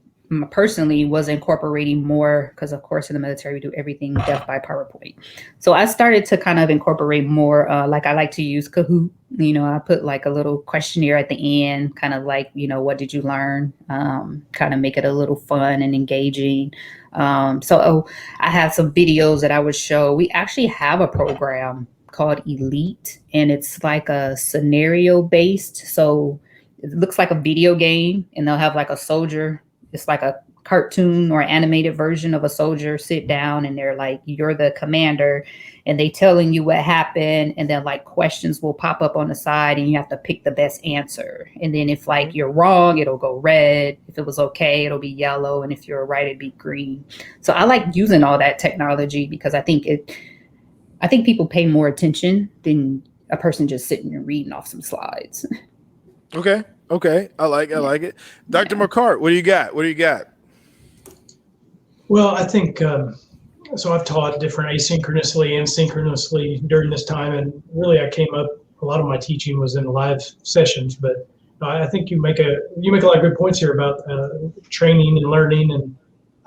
personally was incorporating more, because, of course, in the military, we do everything death by PowerPoint. So I started to kind of incorporate more, like, I like to use Kahoot. I put like a little questionnaire at the end, kind of like, what did you learn? Kind of make it a little fun and engaging. So I have some videos that I would show. We actually have a program called Elite, and it's like a scenario based. So it looks like a video game, and they'll have like a soldier. It's like a cartoon or animated version of a soldier sit down, and they're like, you're the commander, and they telling you what happened, and then like questions will pop up on the side, and you have to pick the best answer. And then if like you're wrong, it'll go red. If it was okay, it'll be yellow, and if you're right, it'd be green. So I like using all that technology, because I think people pay more attention than a person just sitting and reading off some slides. Okay. I like it. Dr. McCart, what do you got? Well, I think, so I've taught different asynchronously and synchronously during this time, and really a lot of my teaching was in live sessions, but I think you make a lot of good points here about training and learning, and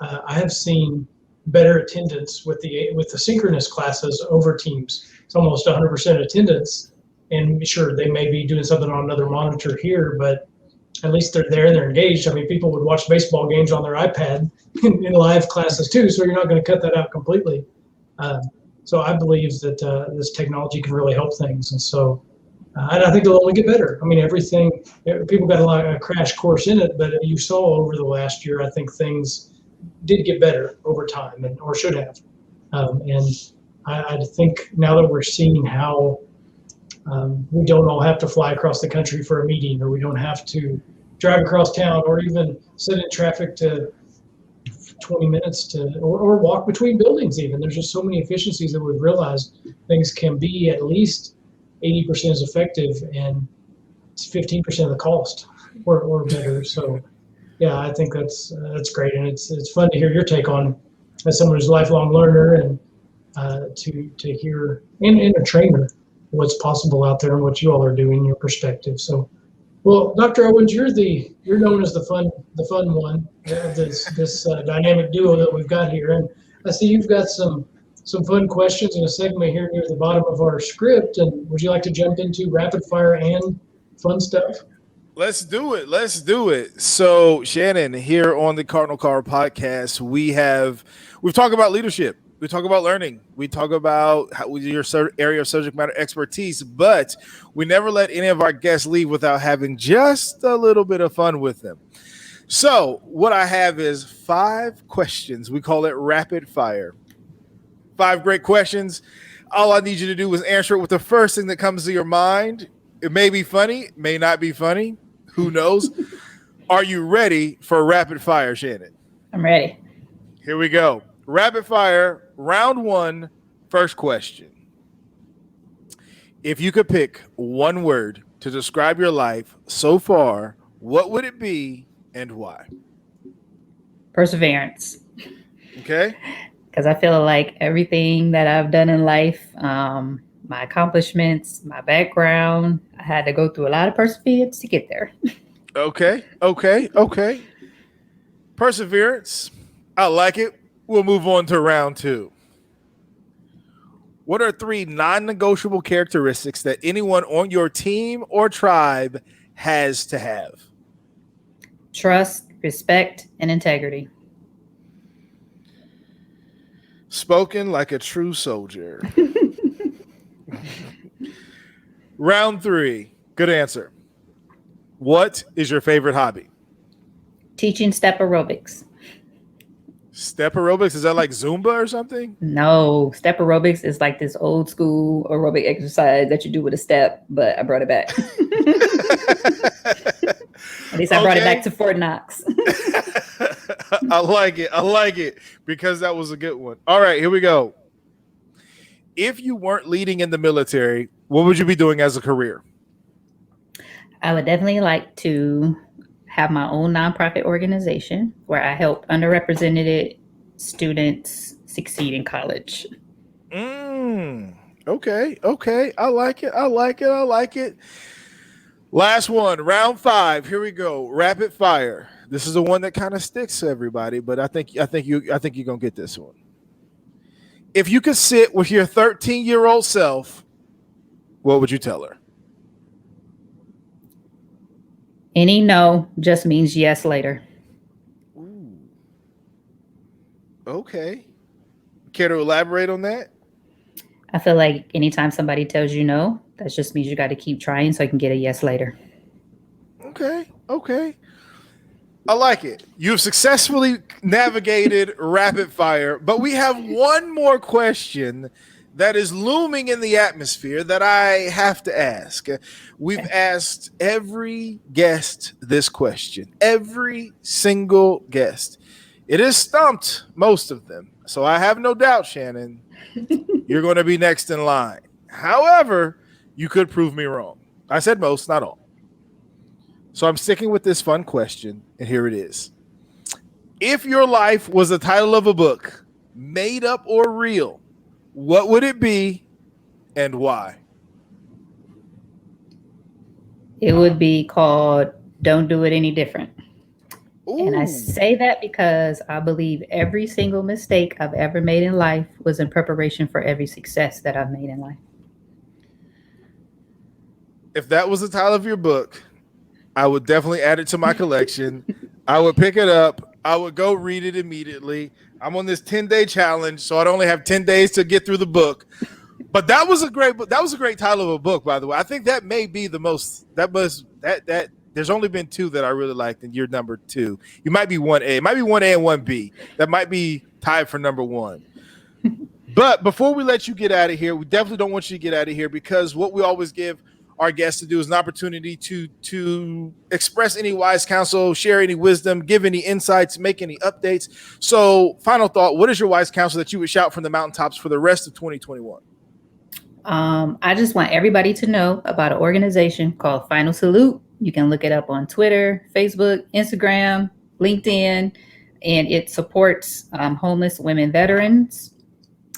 I have seen better attendance with the synchronous classes over Teams. It's almost 100% attendance. And sure, they may be doing something on another monitor here, but at least they're there and they're engaged. I mean, people would watch baseball games on their iPad in live classes too, so you're not going to cut that out completely. So I believe that this technology can really help things, and so and I think it'll only get better. I mean, people got a crash course in it, but you saw over the last year, I think things did get better over time, or should have. And I think now that we're seeing how we don't all have to fly across the country for a meeting, or we don't have to drive across town, or even sit in traffic to 20 minutes or walk between buildings even. There's just so many efficiencies that we've realized things can be at least 80% as effective and 15% of the cost or better. So yeah, I think that's great. And it's fun to hear your take on, as someone who's a lifelong learner, and to hear, and a trainer, what's possible out there and what you all are doing, your perspective. So Well, Dr. Owens, you're known as the fun one of this dynamic duo that we've got here, and I see you've got some fun questions in a segment here near the bottom of our script. And would you like to jump into rapid fire and fun stuff? Let's do it. Let's do it. So, Shannon, here on the CardinOLL podcast, we've talked about leadership. We talk about learning. We talk about your area of subject matter expertise, but we never let any of our guests leave without having just a little bit of fun with them. So, what I have is 5 questions. We call it rapid fire. 5 great questions. All I need you to do is answer it with the first thing that comes to your mind. It may be funny, may not be funny. Who knows? Are you ready for rapid fire, Shannon? I'm ready. Here we go. Rapid fire, round 1, first question. If you could pick one word to describe your life so far, what would it be and why? Perseverance. Okay. Because I feel like everything that I've done in life, my accomplishments, my background, I had to go through a lot of perseverance to get there. Okay. Perseverance. I like it. We'll move on to round 2. What are 3 non-negotiable characteristics that anyone on your team or tribe has to have? Trust, respect, and integrity. Spoken like a true soldier. Round 3. Good answer. What is your favorite hobby? Teaching step aerobics. Step aerobics? Is that like Zumba or something? No, step aerobics is like this old school aerobic exercise that you do with a step, but I brought it back. At least I brought it back to Fort Knox. I like it because that was a good one. All right, here we go. If you weren't leading in the military, what would you be doing as a career? I would definitely like to have my own nonprofit organization where I help underrepresented students succeed in college. Okay. I like it. Last one, round 5. Here we go. Rapid fire. This is the one that kind of sticks to everybody, but I think you're gonna get this one. If you could sit with your 13-year-old self, what would you tell her? Any no just means yes later. Ooh. Okay. Care to elaborate on that? I feel like anytime somebody tells you no, that just means you got to keep trying so I can get a yes later. Okay. I like it. You've successfully navigated rapid fire, but we have one more question that is looming in the atmosphere that I have to ask. We've asked every guest this question, every single guest. It has stumped most of them. So I have no doubt, Shannon, you're going to be next in line. However, you could prove me wrong. I said most, not all. So I'm sticking with this fun question, and here it is. If your life was the title of a book, made up or real, what would it be and why? It would be called Don't Do It Any Different. Ooh. And I say that because I believe every single mistake I've ever made in life was in preparation for every success that I've made in life. If that was the title of your book, I would definitely add it to my collection. I would pick it up. I would go read it immediately. I'm on this 10-day challenge, so I'd only have 10 days to get through the book. But that was a great book. That was a great title of a book, by the way. I think that may be the most. There's only been 2 that I really liked, and you're number 2. You might be 1A. It might be 1A and 1B. That might be tied for number 1. But before we let you get out of here, we definitely don't want you to get out of here, because what we always give our guests to do is an opportunity to express any wise counsel, share any wisdom, give any insights, make any updates. So, final thought, what is your wise counsel that you would shout from the mountaintops for the rest of 2021? I just want everybody to know about an organization called Final Salute. You can look it up on Twitter, Facebook, Instagram, LinkedIn, and it supports homeless women veterans.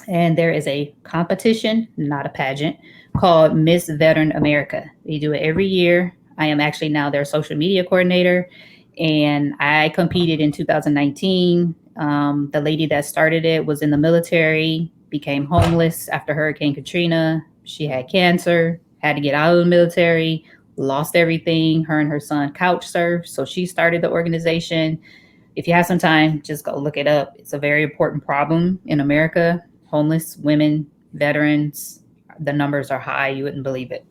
And there is a competition, not a pageant, called Miss Veteran America. They do it every year. I am actually now their social media coordinator, and I competed in 2019. The lady that started it was in the military, became homeless after Hurricane Katrina. She had cancer, had to get out of the military, lost everything. Her and her son couch surfed, so she started the organization. If you have some time, just go look it up. It's a very important problem in America. Homeless women, veterans, the numbers are high. You wouldn't believe it.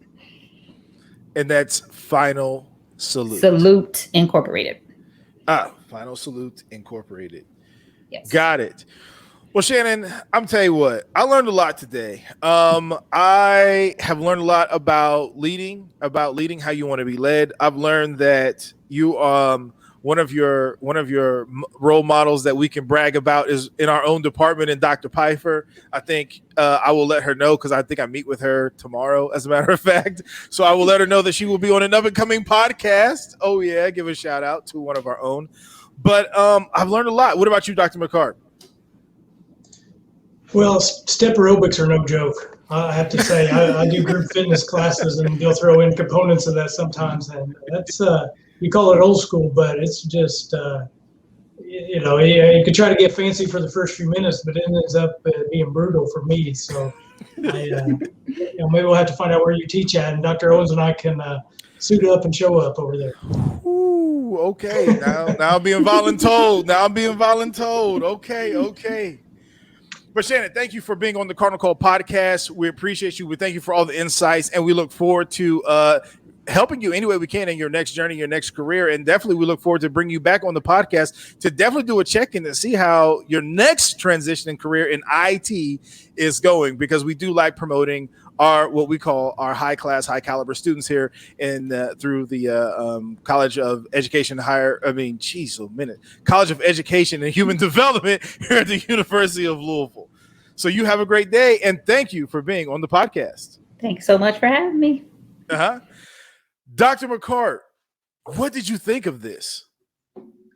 And that's Final Salute. Salute Incorporated. Final Salute Incorporated. Yes. Got it. Well, Shannon, I'm telling you what, I learned a lot today. I have learned a lot about leading, how you want to be led. I've learned that you one of your role models that we can brag about is in our own department in Dr. Pfeiffer. I think I will let her know, because I think I meet with her tomorrow, as a matter of fact. So I will let her know that she will be on an up-and-coming podcast. Oh, yeah, give a shout out to one of our own. But I've learned a lot. What about you, Dr. McCart? Well, step aerobics are no joke. I have to say, I do group fitness classes, and they'll throw in components of that sometimes. And that's, you call it old school, but it's just, you could try to get fancy for the first few minutes, but it ends up being brutal for me. So maybe we'll have to find out where you teach at, and Dr. Owens and I can suit up and show up over there. Ooh, okay. Now I'm being voluntold. Okay. But Shannon, thank you for being on the CardinOLL podcast. We appreciate you. We thank you for all the insights, and we look forward to helping you any way we can in your next journey, your next career. And definitely we look forward to bringing you back on the podcast to definitely do a check-in and see how your next transitioning career in IT is going, because we do like promoting what we call our high class, high caliber students here through the College of Education College of Education and Human Development here at the University of Louisville. So you have a great day, and thank you for being on the podcast. Thanks so much for having me. Dr. McCart, what did you think of this?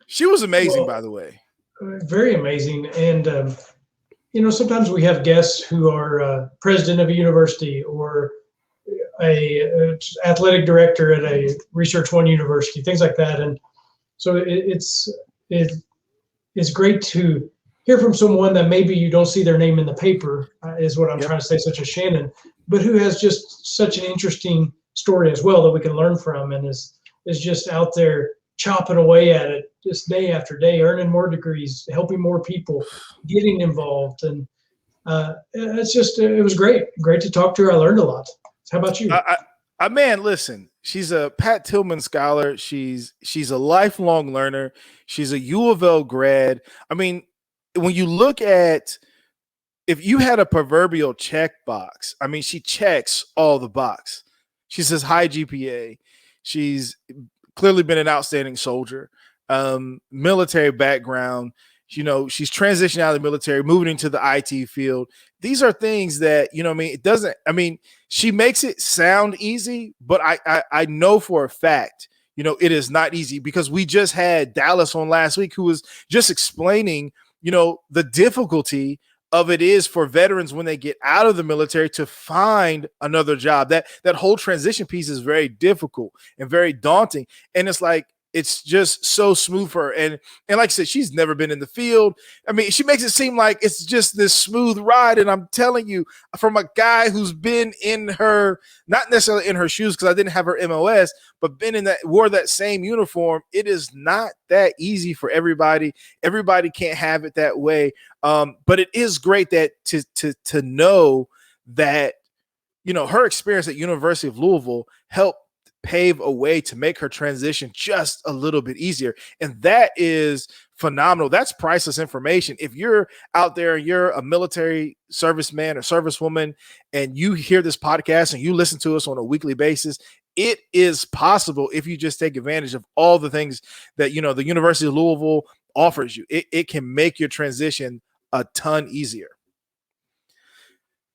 She was amazing, by the way. Very amazing. And sometimes we have guests who are president of a university or a athletic director at a Research One university, things like that. And so it's great to hear from someone that maybe you don't see their name in the paper, is what I'm trying to say, such as Shannon, but who has just such an interesting story as well that we can learn from, and is just out there chopping away at it just day after day, earning more degrees, helping more people, getting involved. And it was great to talk to her. I learned a lot. How about you? Man, listen, she's a Pat Tillman Scholar. She's a lifelong learner. She's a U of L grad. I mean, when you look at, if you had a proverbial checkbox, I mean, she checks all the box. She says high GPA. She's clearly been an outstanding soldier, military background. She's transitioning out of the military, moving into the IT field. These are things that, she makes it sound easy, but I know for a fact, it is not easy, because we just had Dallas on last week, who was just explaining, the difficulty of it is for veterans when they get out of the military to find another job. That whole transition piece is very difficult and very daunting. And it's like, it's just so smooth for her. And like I said, she's never been in the field. I mean, she makes it seem like it's just this smooth ride. And I'm telling you, from a guy who's been in her, not necessarily in her shoes, because I didn't have her MOS, but wore that same uniform, it is not that easy for everybody. Everybody can't have it that way. But it is great that to know that, her experience at University of Louisville helped pave a way to make her transition just a little bit easier. And that is phenomenal. That's priceless information. If you're out there and you're a military serviceman or servicewoman, and you hear this podcast and you listen to us on a weekly basis, it is possible if you just take advantage of all the things that, the University of Louisville offers you. It can make your transition a ton easier.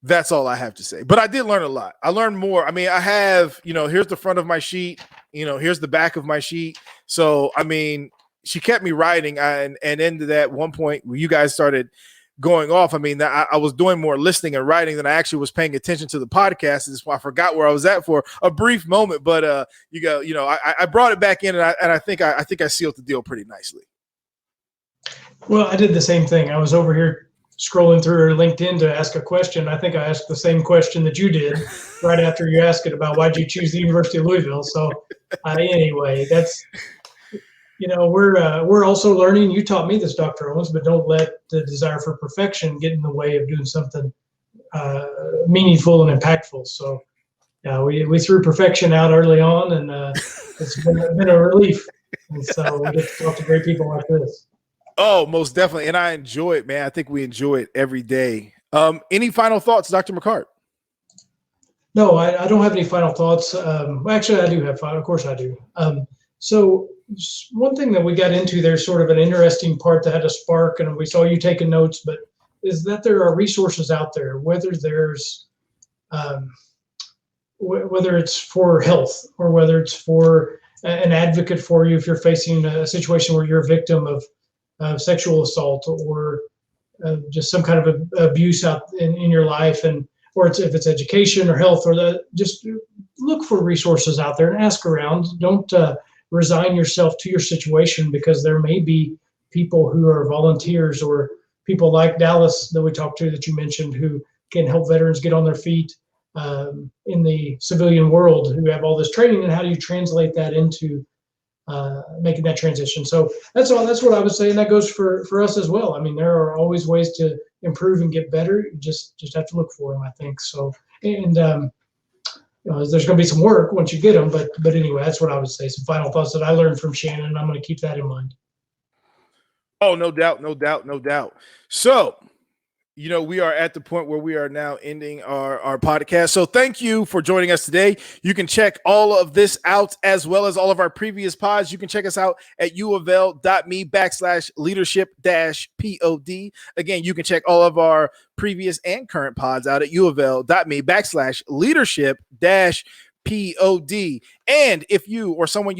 That's all I have to say. But I did learn a lot. I learned more. I mean, I have, here's the front of my sheet, here's the back of my sheet. So, I mean, she kept me writing. And into that one point where you guys started going off. I mean, I was doing more listening and writing than I actually was paying attention to the podcast. That's why I forgot where I was at for a brief moment. But I brought it back in, and I think I sealed the deal pretty nicely. Well, I did the same thing. I was over here scrolling through LinkedIn to ask a question. I think I asked the same question that you did right after you asked it about why'd you choose the University of Louisville. So anyway, that's, we're also learning. You taught me this, Dr. Owens, but don't let the desire for perfection get in the way of doing something meaningful and impactful. So we threw perfection out early on, and it's been a relief. And so we get to talk to great people like this. Oh, most definitely. And I enjoy it, man. I think we enjoy it every day. Any final thoughts, Dr. McCart? No, I don't have any final thoughts. Actually, I do have final. Of course I do. So one thing that we got into there, sort of an interesting part that had a spark, and we saw you taking notes, but is that there are resources out there, whether there's whether it's for health or whether it's for an advocate for you if you're facing a situation where you're a victim of sexual assault or just some kind of abuse out in your life, or if it's education or health, or just look for resources out there and ask around. Don't resign yourself to your situation, because there may be people who are volunteers or people like Dallas that we talked to that you mentioned who can help veterans get on their feet in the civilian world, who have all this training, and how do you translate that into making that transition. So that's what I would say, and that goes for us as well. I mean, there are always ways to improve and get better. You just have to look for them, I think. So, and there's going to be some work once you get them, but anyway, that's what I would say. Some final thoughts that I learned from Shannon, and I'm going to keep that in mind. Oh, no doubt. So, we are at the point where we are now ending our podcast. So thank you for joining us today. You can check all of this out as well as all of our previous pods. You can check us out at uofl.me/leadership-pod. Again, you can check all of our previous and current pods out at uofl.me/leadership-pod. And if you or someone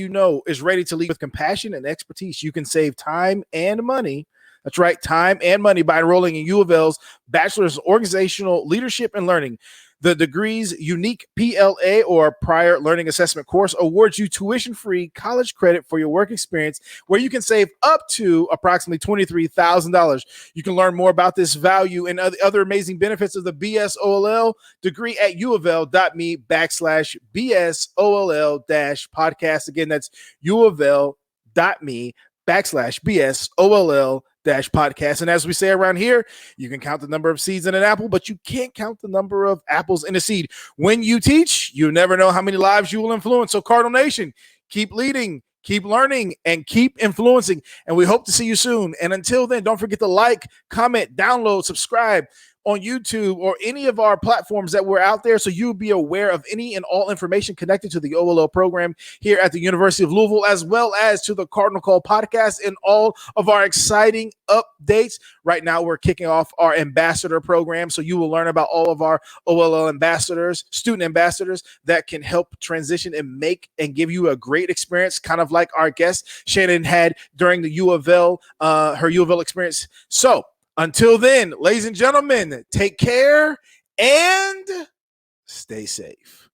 is ready to lead with compassion and expertise, you can save time and money. That's right, time and money by enrolling in U of L's Bachelor's of Organizational Leadership and Learning. The degree's unique PLA or Prior Learning Assessment course awards you tuition-free college credit for your work experience, where you can save up to approximately $23,000. You can learn more about this value and other amazing benefits of the BSOLL degree at uofl.me/BSOLL-podcast. Again, that's uofl.me/BSOLL-podcast. And as we say around here, you can count the number of seeds in an apple, but you can't count the number of apples in a seed. When you teach, you never know how many lives you will influence. So Cardinal Nation, keep leading, keep learning, and keep influencing. And we hope to see you soon. And until then, don't forget to like, comment, download, subscribe on YouTube or any of our platforms that we're out there, so you'll be aware of any and all information connected to the OLL program here at the University of Louisville, as well as to the CardinOLL podcast and all of our exciting updates. Right now, we're kicking off our ambassador program, so you will learn about all of our OLL ambassadors, student ambassadors that can help transition and make and give you a great experience, kind of like our guest Shannon had during the U of L, her U of L experience. So until then, ladies and gentlemen, take care and stay safe.